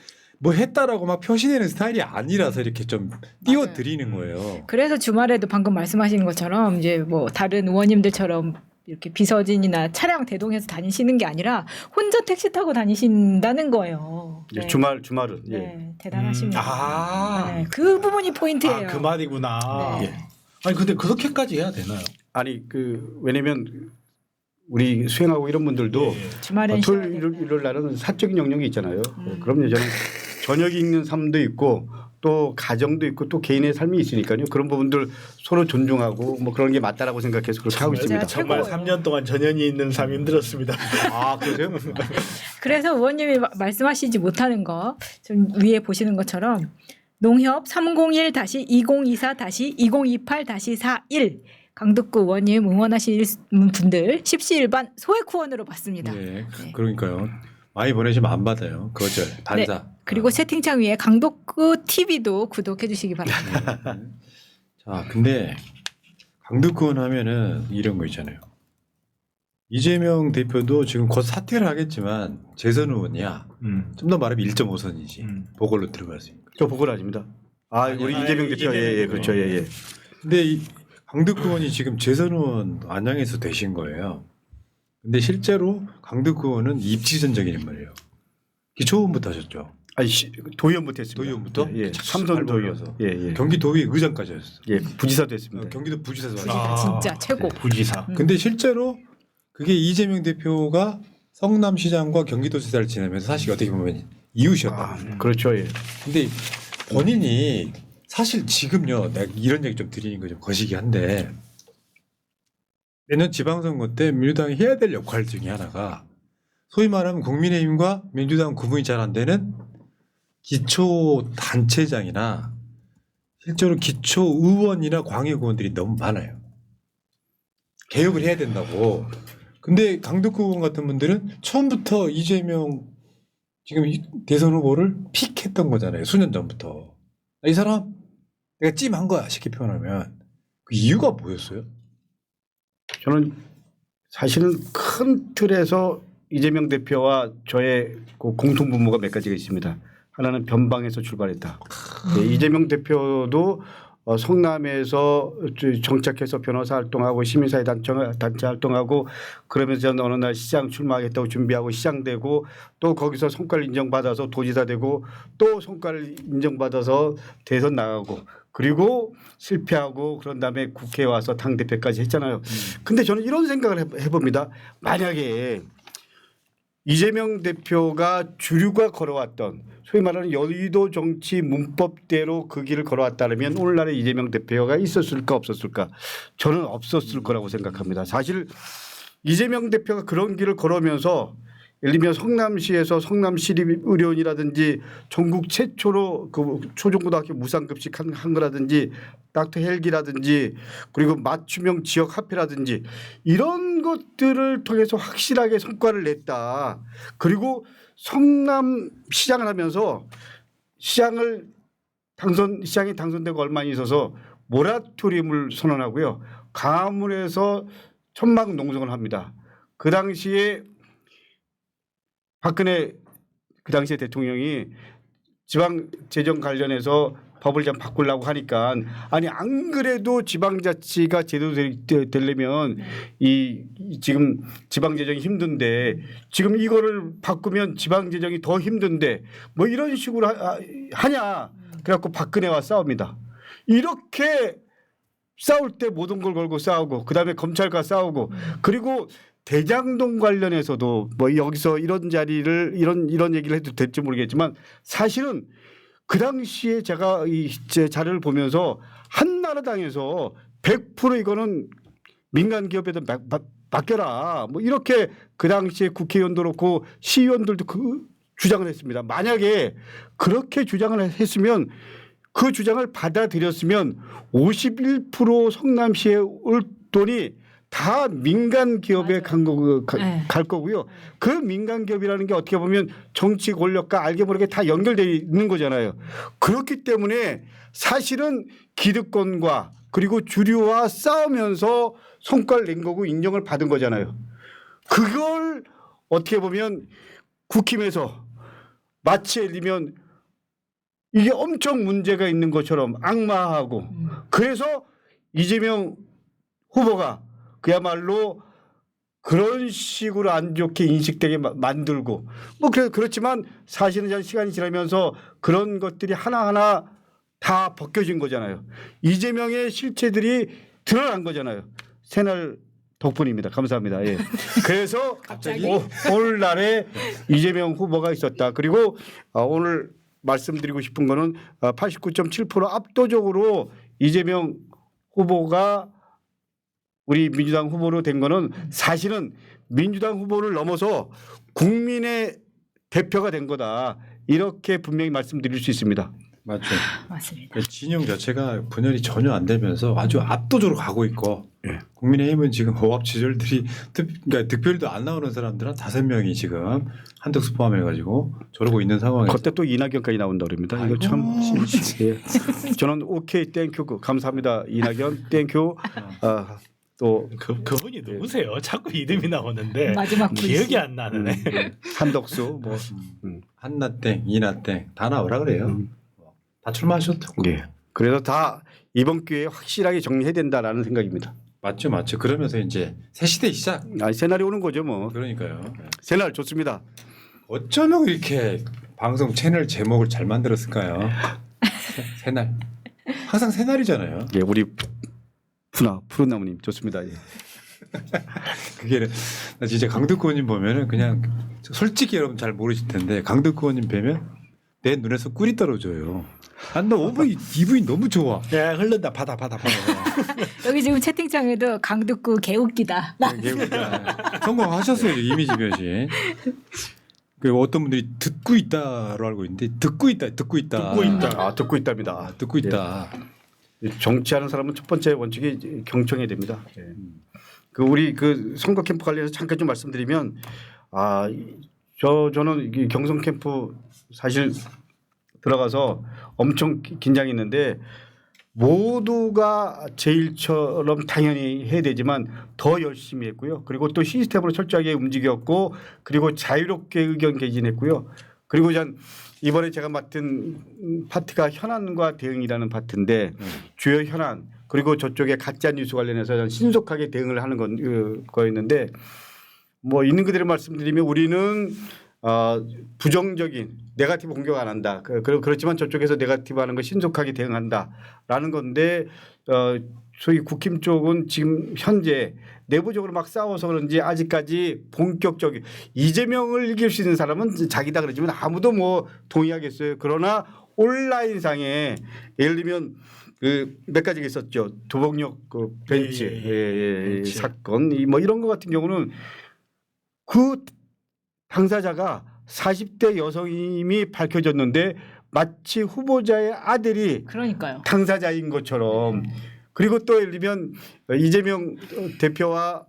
뭐 했다라고 막 표시되는 스타일이 아니라서 이렇게 좀 띄워드리는 거예요. 그래서 주말에도 방금 말씀하신 것처럼 이제 뭐 다른 의원님들처럼 이렇게 비서진이나 차량 대동해서 다니시는 게 아니라 혼자 택시 타고 다니신다는 거예요. 네. 주말은 예. 네, 대단하십니다. 아, 네, 그 부분이 포인트예요. 그 말이구나. 네. 예. 아니 근데 그렇게까지 해야 되나요? 아니 그 왜냐면 우리 수행하고 이런 분들도 예. 주말엔 토요일 쉬어야 돼요. 일요일 날은 사적인 영역이 있잖아요. 그럼요. 저는 저녁이 있는 삶도 있고 또 가정도 있고 또 개인의 삶이 있으니까요. 그런 부분들 서로 존중하고 뭐 그런 게 맞다라고 생각해서 그렇게 하고 있습니다. 진짜 정말 최고예요. 3년 동안 전현이 있는 삶 힘들었습니다. 아 그러세요? 그래서 의원님이 말씀하시지 못하는 거 좀 위에 보시는 것처럼 농협 301-2024-2028-41 강덕구 의원님 응원하실 분들 십시일반 소액 후원으로 받습니다. 예, 네. 그러니까요. 많이 보내시면 안 받아요. 거절, 반사. 그리고 채팅창 위에 강덕구 TV도 구독해 주시기 바랍니다. 자, 근데 강덕구원 하면은 이런 거 있잖아요. 이재명 대표도 지금 곧 사퇴를 하겠지만 재선 의원이야. 좀 더 말하면 1.5선이지. 보궐로 들어갔으니까. 저 보궐 아닙니다. 아 우리 이재명 대표 예 그렇죠 예. 근데 이 강덕구 의원이 지금 재선 의원 안양에서 되신 거예요. 근데 실제로 강덕구 의원은 입지전적인 인물이에요. 기초의원부터 하셨죠. 아니 도의원부터 했습니다. 도의원부터? 예, 참 삼선 잘 도의원. 몰라서. 예. 경기도의 의장까지 하셨어요. 예, 부지사도 했습니다. 경기도 부지사도 하셨어요. 부지사 진짜 최고. 부지사. 근데 실제로 그게 이재명 대표가 성남시장과 경기도지사를 지내면서 사실 어떻게 보면 이웃이었다. 그렇죠. 예. 근데 본인이 사실 지금요, 내가 이런 얘기 좀 드리는 거 좀 거시기 한데 내년 지방선거 때 민주당이 해야 될 역할 중에 하나가 소위 말하면 국민의힘과 민주당 구분이 잘 안 되는 기초 단체장이나 실제로 기초 의원이나 광역의원들이 너무 많아요. 개혁을 해야 된다고. 근데 강덕구 의원 같은 분들은 처음부터 이재명 지금 대선 후보를 픽했던 거잖아요. 수년 전부터. 이 사람 내가 찜한 거야 쉽게 표현하면. 그 이유가 뭐였어요? 저는 사실은 큰 틀에서 이재명 대표와 저의 그 공통 분모가 몇 가지가 있습니다. 하나는 변방에서 출발했다. 네, 이재명 대표도 성남에서 정착해서 변호사 활동하고 시민사회 단체 활동하고 그러면서 어느 날 시장 출마하겠다고 준비하고 시장되고 또 거기서 성과를 인정받아서 도지사 되고 또 성과를 인정받아서 대선 나가고 그리고 실패하고 그런 다음에 국회에 와서 당대표까지 했잖아요. 근데 저는 이런 생각을 해봅니다. 만약에 이재명 대표가 주류가 걸어왔던 소위 말하는 여의도 정치 문법대로 그 길을 걸어왔다면 오늘날의 이재명 대표가 있었을까 없었을까? 저는 없었을 거라고 생각합니다. 사실 이재명 대표가 그런 길을 걸으면서 예를 들면 성남시에서 성남시립의료원이라든지 전국 최초로 그 초중고등학교 무상급식 한 거라든지 닥터 헬기라든지 그리고 맞춤형 지역 화폐라든지 이런 것들을 통해서 확실하게 성과를 냈다. 그리고 성남시장을 하면서 시장이 당선되고 얼마 안 있어서 모라토리움을 선언하고요. 가물에서 천막 농성을 합니다. 그 당시에 박근혜 그 당시에 대통령이 지방 재정 관련해서 법을 좀 바꾸려고 하니까 아니 안 그래도 지방자치가 제대로 되려면 이 지금 지방 재정이 힘든데 지금 이거를 바꾸면 지방 재정이 더 힘든데 뭐 이런 식으로 하냐 그래갖고 박근혜와 싸웁니다. 이렇게 싸울 때 모든 걸 걸고 싸우고 그다음에 검찰과 싸우고 그리고 대장동 관련해서도 뭐 여기서 이런 자리를 이런 얘기를 해도 될지 모르겠지만 사실은 그 당시에 제가 제 자료를 보면서 한나라당에서 100% 이거는 민간 기업에다 맡겨라 뭐 이렇게 그 당시에 국회의원도 그렇고 시의원들도 그 주장을 했습니다. 만약에 그렇게 주장을 했으면 그 주장을 받아들였으면 51% 성남시에 올 돈이 다 민간 기업에 맞아요. 네. 갈 거고요. 그 민간 기업이라는 게 어떻게 보면 정치 권력과 알게 모르게 다 연결되어 있는 거잖아요. 그렇기 때문에 사실은 기득권과 그리고 주류와 싸우면서 성과를 낸 거고 인정을 받은 거잖아요. 그걸 어떻게 보면 국힘에서 마치 예를 들면 이게 엄청 문제가 있는 것처럼 악마하고 그래서 이재명 후보가 그야말로 그런 식으로 안 좋게 인식되게 만들고 뭐 그렇지만 사실은 시간이 지나면서 그런 것들이 하나하나 다 벗겨진 거잖아요. 이재명의 실체들이 드러난 거잖아요. 새날 덕분입니다. 감사합니다. 예. 그래서 갑자기? 오늘날에 이재명 후보가 있었다. 그리고 오늘 말씀드리고 싶은 거는 89.7% 압도적으로 이재명 후보가 우리 민주당 후보로 된 거는 사실은 민주당 후보를 넘어서 국민의 대표가 된 거다. 이렇게 분명히 말씀드릴 수 있습니다. 맞죠. 맞습니다. 그 진영 자체가 분열이 전혀 안 되면서 아주 압도적으로 가고 있고 예. 국민의힘은 지금 호합지졸들이 그러니까 득표율도 안 나오는 사람들은 5명이 지금 한덕수 포함해가지고 저러고 있는 상황에서 그때 또 이낙연까지 나온다 그럽니다. 이거 참 예. 저는 오케이 땡큐 감사합니다. 이낙연 땡큐. 또 그분이 누구세요? 자꾸 이름이 나오는데 마지막 기억이 안 나네. 한덕수 뭐 한나땡, 이나땡 다 나오라 그래요. 다 출마하셨죠. 예. 그래서 다 이번 기회에 확실하게 정리해야 된다라는 생각입니다. 맞죠, 맞죠. 그러면서 이제 새 시대 시작. 새날이 오는 거죠, 뭐. 그러니까요. 새날 좋습니다. 어쩌면 이렇게 방송 채널 제목을 잘 만들었을까요? 새날. 항상 새날이잖아요. 예, 우리 푸른 나무님 좋습니다. 예. 그게 나 진짜 강덕구 의원님 보면은 그냥 솔직히 여러분 잘 모르실 텐데 강덕구 의원님 뵈면 내 눈에서 꿀이 떨어져요. 나 너무 기분이 너무 좋아. 야 흘른다 받아. 여기 지금 채팅창에도 강덕구 개웃기다. 성공하셨어요 이미지 변신. 그 어떤 분들이 듣고 있다로 알고 있는데 듣고 있다. 듣고 있다. 듣고 있답니다. 듣고 있다. 예. 정치하는 사람은 첫 번째 원칙이 경청해야 됩니다. 예. 그 우리 그 선거 캠프 관련해서 잠깐 좀 말씀드리면 저는 이 경선 캠프 사실 들어가서 엄청 긴장했는데 모두가 제 일처럼 당연히 해야 되지만 더 열심히 했고요. 그리고 또 시스템으로 철저하게 움직였고 그리고 자유롭게 의견 개진했고요. 그리고 전 이번에 제가 맡은 파트가 현안과 대응이라는 파트인데 주요 현안 그리고 저쪽에 가짜 뉴스 관련해서 전 신속하게 대응을 하는 거였는데 뭐 있는 그대로 말씀드리면 우리는 부정적인 네거티브 공격 안 한다. 그렇지만 저쪽에서 네거티브 하는 거 신속하게 대응한다라는 건데 소위 국힘 쪽은 지금 현재 내부적으로 막 싸워서 그런지 아직까지 본격적인 이재명을 이길 수 있는 사람은 자기다 그러지만 아무도 뭐 동의하겠어요. 그러나 온라인상에 예를 들면 그 몇 가지가 있었죠. 도봉역 그 벤치 벤치. 사건 뭐 이런 거 같은 경우는 그 당사자가 40대 여성임이 밝혀졌는데 마치 후보자의 아들이 그러니까요. 당사자인 것처럼 그리고 또 예를 들면 이재명 대표와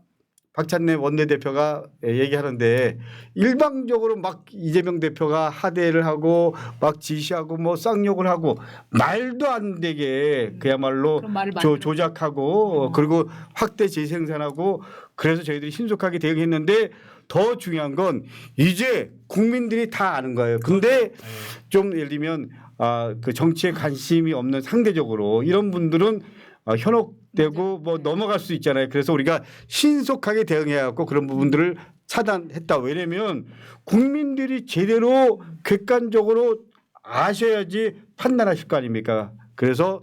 박찬래 원내대표가 얘기하는데 일방적으로 막 이재명 대표가 하대를 하고 막 지시하고 뭐 쌍욕을 하고 말도 안 되게 그야말로 그런 말을 만들어. 조작하고 그리고 확대 재생산하고 그래서 저희들이 신속하게 대응했는데 더 중요한 건 이제 국민들이 다 아는 거예요. 근데 좀 예를 들면 그 정치에 관심이 없는 상대적으로 이런 분들은 현혹되고 뭐 넘어갈 수 있잖아요. 그래서 우리가 신속하게 대응해야 하고 그런 부분들을 차단했다. 왜냐하면 국민들이 제대로 객관적으로 아셔야지 판단하실 거 아닙니까? 그래서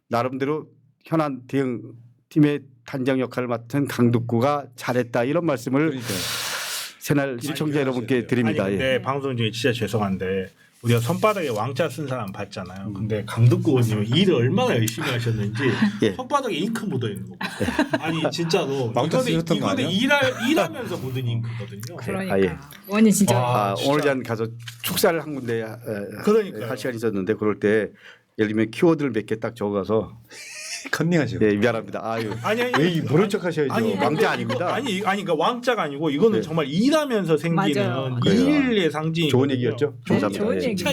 나름대로 현안 대응팀의 단장 역할을 맡은 강덕구가 잘했다. 이런 말씀을 그러니까요. 새날 시청자 여러분께 드립니다. 아니, 근데 예. 방송 중에 진짜 죄송한데 우리가 손바닥에 왕자 쓴 사람 봤잖아요. 근데 강덕구 의원님은 일을 얼마나 열심히 하셨는지 예. 손바닥에 잉크 묻어 있는 거. 아니 진짜로 왕자 쓰셨던 거 이거는 아니야? 일하면서 묻은 잉크거든요. 그러니까 예. 원이 진짜 와. 오늘 전 가서 축사를 한 군데 그러니까요. 할 시간이 있었는데 그럴 때 예를 들면 키워드를 몇 개 딱 적어서 컨닝하시고. 예, 미안합니다. 아유. 아니 왜 모른 척 하셔야죠. 근데 왕자 이거- 아닙니다. 아니 그러니까 왕자가 아니고 이거는 네. 정말 일하면서 생기는 맞아요. 일의 상징이 좋은 얘기였죠. 네, 감사합니다. 좋은 예. 얘기.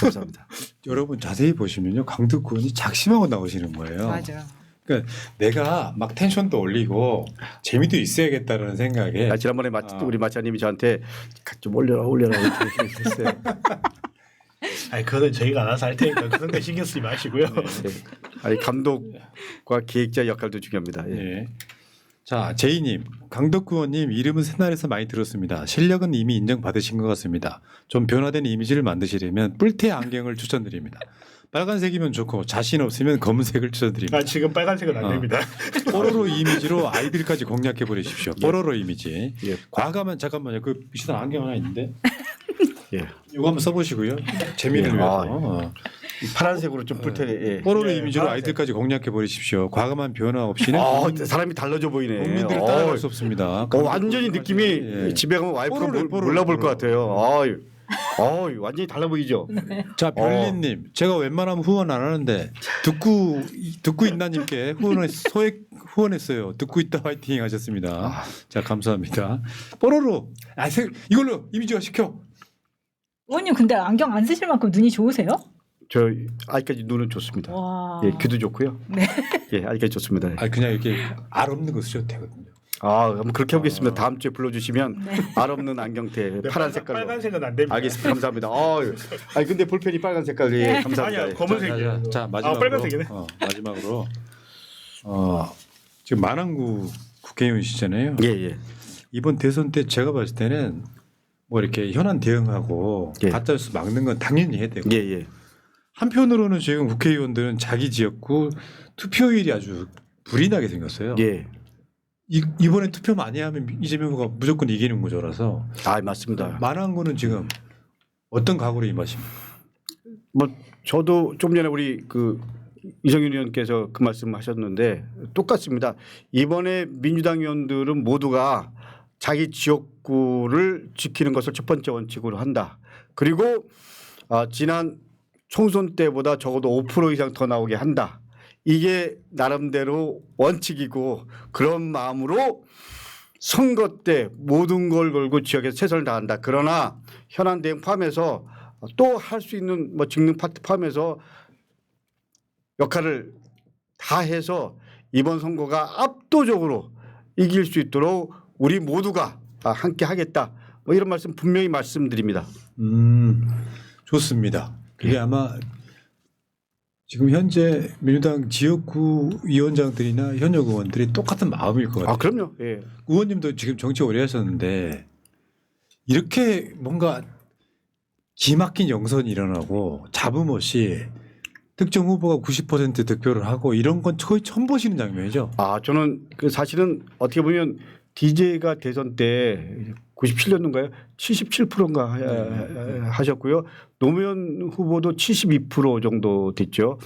감사합니다. 여러분 자세히 보시면요. 강덕구원이 작심하고 나오시는 거예요. 맞아. 그러니까 내가 막 텐션도 올리고 재미도 있어야겠다는 생각에 아, 지난번에 우리 마차님이 저한테 좀 올려라 이렇게 했어요. 아니 그거는 저희가 알아서 할 테니까 그런 거 신경 쓰지 마시고요. 예. 아니 감독과 기획자 역할도 중요합니다. 예. 예. 자, 제이님, 강덕구원님 이름은 새날에서 많이 들었습니다. 실력은 이미 인정받으신 것 같습니다. 좀 변화된 이미지를 만드시려면 뿔테 안경을 추천드립니다. 빨간색이면 좋고 자신 없으면 검은색을 추천드립니다. 아 지금 빨간색은 안 됩니다. 뽀로로 이미지로 아이들까지 공략해 버리십시오. 뽀로로 이미지. 예. 과감한 잠깐만요. 그 비슷한 안경 하나 있는데. 예. 이거 한번 써보시고요. 재미를 예. 위해서. 아, 파란색으로 좀 뿔테. 예. 뽀로로 예, 이미지로 파란색. 아이들까지 공략해 버리십시오. 과감한 변화 없이는 사람이 달라져 보이네. 국민들을 따라갈 수 없습니다. 완전히 느낌이 예. 집에 가면 와이프가 뽀로로, 뽀로로, 몰라볼 것 뽀로로. 같아요. 완전히 달라 보이죠. 자, 별리님, 제가 웬만하면 후원 안 하는데 듣고 있나님께 후원했어요. 듣고 있다 화이팅 하셨습니다. 자, 감사합니다. 뽀로로, 이걸로 이미지화 시켜. 의원님 근데 안경 안 쓰실 만큼 눈이 좋으세요? 저 아직까지 눈은 좋습니다. 와. 예, 귀도 좋고요. 네. 예, 아직까지 좋습니다. 아, 그냥 이렇게 알 없는 거 쓰셔도 되거든요. 한번 그렇게 해보겠습니다. 다음 주에 불러주시면 알 없는 안경테 파란 색깔로. 빨간색은 안 됩니다. 알겠습니다. 감사합니다. 아니 근데 볼펜이 빨간 색깔. 예, 감사합니다. 아니야 예. 검은색이에요. 자, 마지막으로. 빨간색이네. 마지막으로. 지금 만안구 국회의원이시잖아요. 예, 예. 이번 대선 때 제가 봤을 때는 뭐 이렇게 현안 대응하고 예. 가짜뉴스 막는 건 당연히 해야 되고 예, 예. 한편으로는 지금 국회의원들은 자기 지역구 투표율이 아주 불이 나게 생겼어요. 예. 이번에 투표 많이 하면 이재명 후보가 무조건 이기는 구조라서 맞습니다. 만안구는 지금 어떤 각오로 임하십니까? 뭐 저도 좀 전에 우리 그 이성윤 의원께서 그 말씀하셨는데 똑같습니다. 이번에 민주당 의원들은 모두가 자기 지역구를 지키는 것을 첫 번째 원칙으로 한다. 그리고 지난 총선 때보다 적어도 5% 이상 더 나오게 한다. 이게 나름대로 원칙이고 그런 마음으로 선거 때 모든 걸 걸고 지역에서 최선을 다한다. 그러나 현안 대응 포함해서 또 할 수 있는 뭐 직능 파트 포함해서 역할을 다 해서 이번 선거가 압도적으로 이길 수 있도록 우리 모두가 함께 하겠다. 뭐 이런 말씀 분명히 말씀드립니다. 좋습니다. 그게 아마 지금 현재 민주당 지역구 위원장들이나 현역 의원들이 똑같은 마음일 것 같아요. 그럼요. 예. 의원님도 지금 정치 오래 하셨는데 이렇게 뭔가 기막힌 영선이 일어나고 잡음 없이 특정 후보가 90% 득표를 하고 이런 건 거의 처음 보시는 장면이죠. 저는 그 사실은 어떻게 보면 DJ가 대선 때 97년도인가요? 77%인가 하셨고요. 노무현 후보도 72% 정도 됐죠.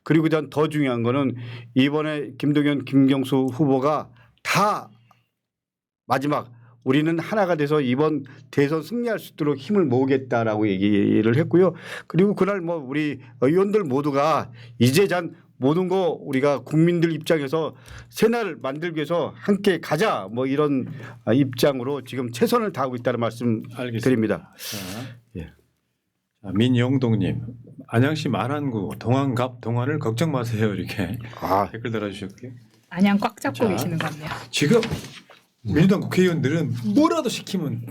그리고 더 중요한 거는 이번에 김동연, 김경수 후보가 다 마지막 우리는 하나가 돼서 이번 대선 승리할 수 있도록 힘을 모으겠다라고 얘기를 했고요. 그리고 그날 뭐 우리 의원들 모두가 이제 모든 거 우리가 국민들 입장에서 새날 만들기 위해서 함께 가자 뭐 이런 입장으로 지금 최선을 다하고 있다는 말씀 드립니다. 예. 자, 민영동님, 안양시 만안구 동안갑 동안을 걱정 마세요 이렇게 댓글 달아주셨고요. 안양 꽉 잡고 자. 계시는 것 같네요. 지금 민주당 국회의원들은 뭐라도 시키면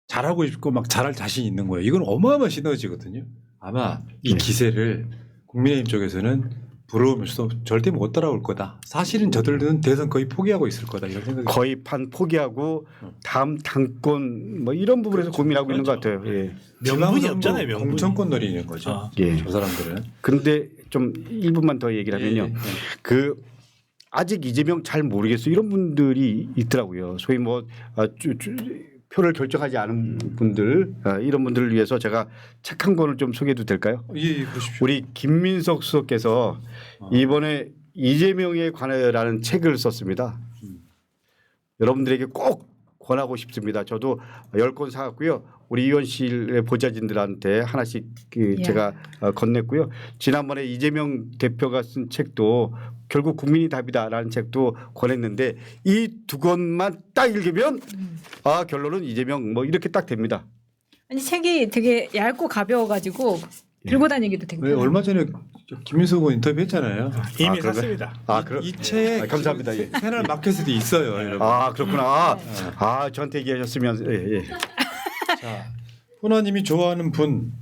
잘하고 싶고 막 잘할 자신 있는 거예요. 이건 어마어마한 시너지거든요. 아마 이 기세를 국민의힘 쪽에서는 부러우면서도 절대 못 따라올 거다. 사실은 저들은 대선 거의 포기하고 있을 거다 이런 생각이 거의 판 포기하고 다음 당권 뭐 이런 부분에서 고민하고 있는 것 같아요. 예. 명분이 없잖아요. 명분이. 공천권 노리는 거죠. 예. 저 사람들은. 그런데 좀 1분만 더 얘기를 하면요. 그 아직 이재명 잘 모르겠어 이런 분들이 있더라고요. 소위 뭐 표를 결정하지 않은 분들 이런 분들을 위해서 제가 책 한 권을 좀 소개해도 될까요? 예, 그러십시오. 우리 김민석 수석께서 이번에 이재명에 관해라는 책을 썼습니다. 여러분들에게 꼭 권하고 싶습니다. 저도 10권 사갔고요. 우리 의원실의 보좌진들한테 하나씩 제가 건넸고요. 지난번에 이재명 대표가 쓴 책도 결국 국민이 답이다라는 책도 권했는데 이 두 권만 딱 읽으면 아 결론은 이재명 뭐 이렇게 딱 됩니다. 아니 책이 되게 얇고 가벼워가지고 들고 다니기도 되게 왜 편해요. 얼마 전에 김민석 의원 인터뷰했잖아요. 이미 그런가요? 샀습니다. 이 책 감사합니다. 예. 새날 마켓에도 있어요, 여러분. 아 그렇구나. 아 저한테 얘기하셨으면 예, 예. 자, 호나님이 좋아하는 분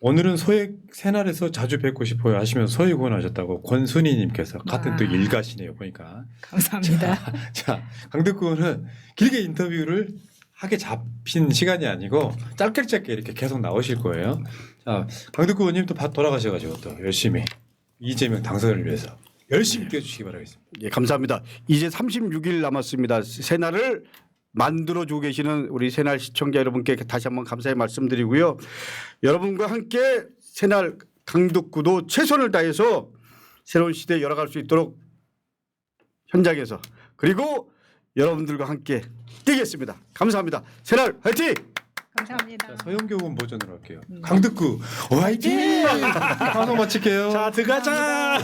오늘은 소액 새날에서 자주 뵙고 싶어요 하시면서 소액 후원하셨다고 권순희님께서 같은 또 일가시네요 보니까. 감사합니다. 자, 강덕구 의원은 길게 인터뷰를 하게 잡힌 시간이 아니고 짧게 이렇게 계속 나오실 거예요. 자, 강덕구 의원님 또 돌아가셔가지고 또 열심히 이재명 당선을 위해서 열심히 뛰어주시기 바라겠습니다. 예, 감사합니다. 이제 36일 남았습니다. 새날을 만들어주고 계시는 우리 새날 시청자 여러분께 다시 한번 감사의 말씀드리고요. 여러분과 함께 새날 강덕구도 최선을 다해서 새로운 시대에 열어갈 수 있도록 현장에서 그리고 여러분들과 함께 뛰겠습니다. 감사합니다. 새날 화이팅! 감사합니다. 자, 서영교 의원 버전으로 할게요. 강덕구 화이팅! 방송 마칠게요. 자 들어가자.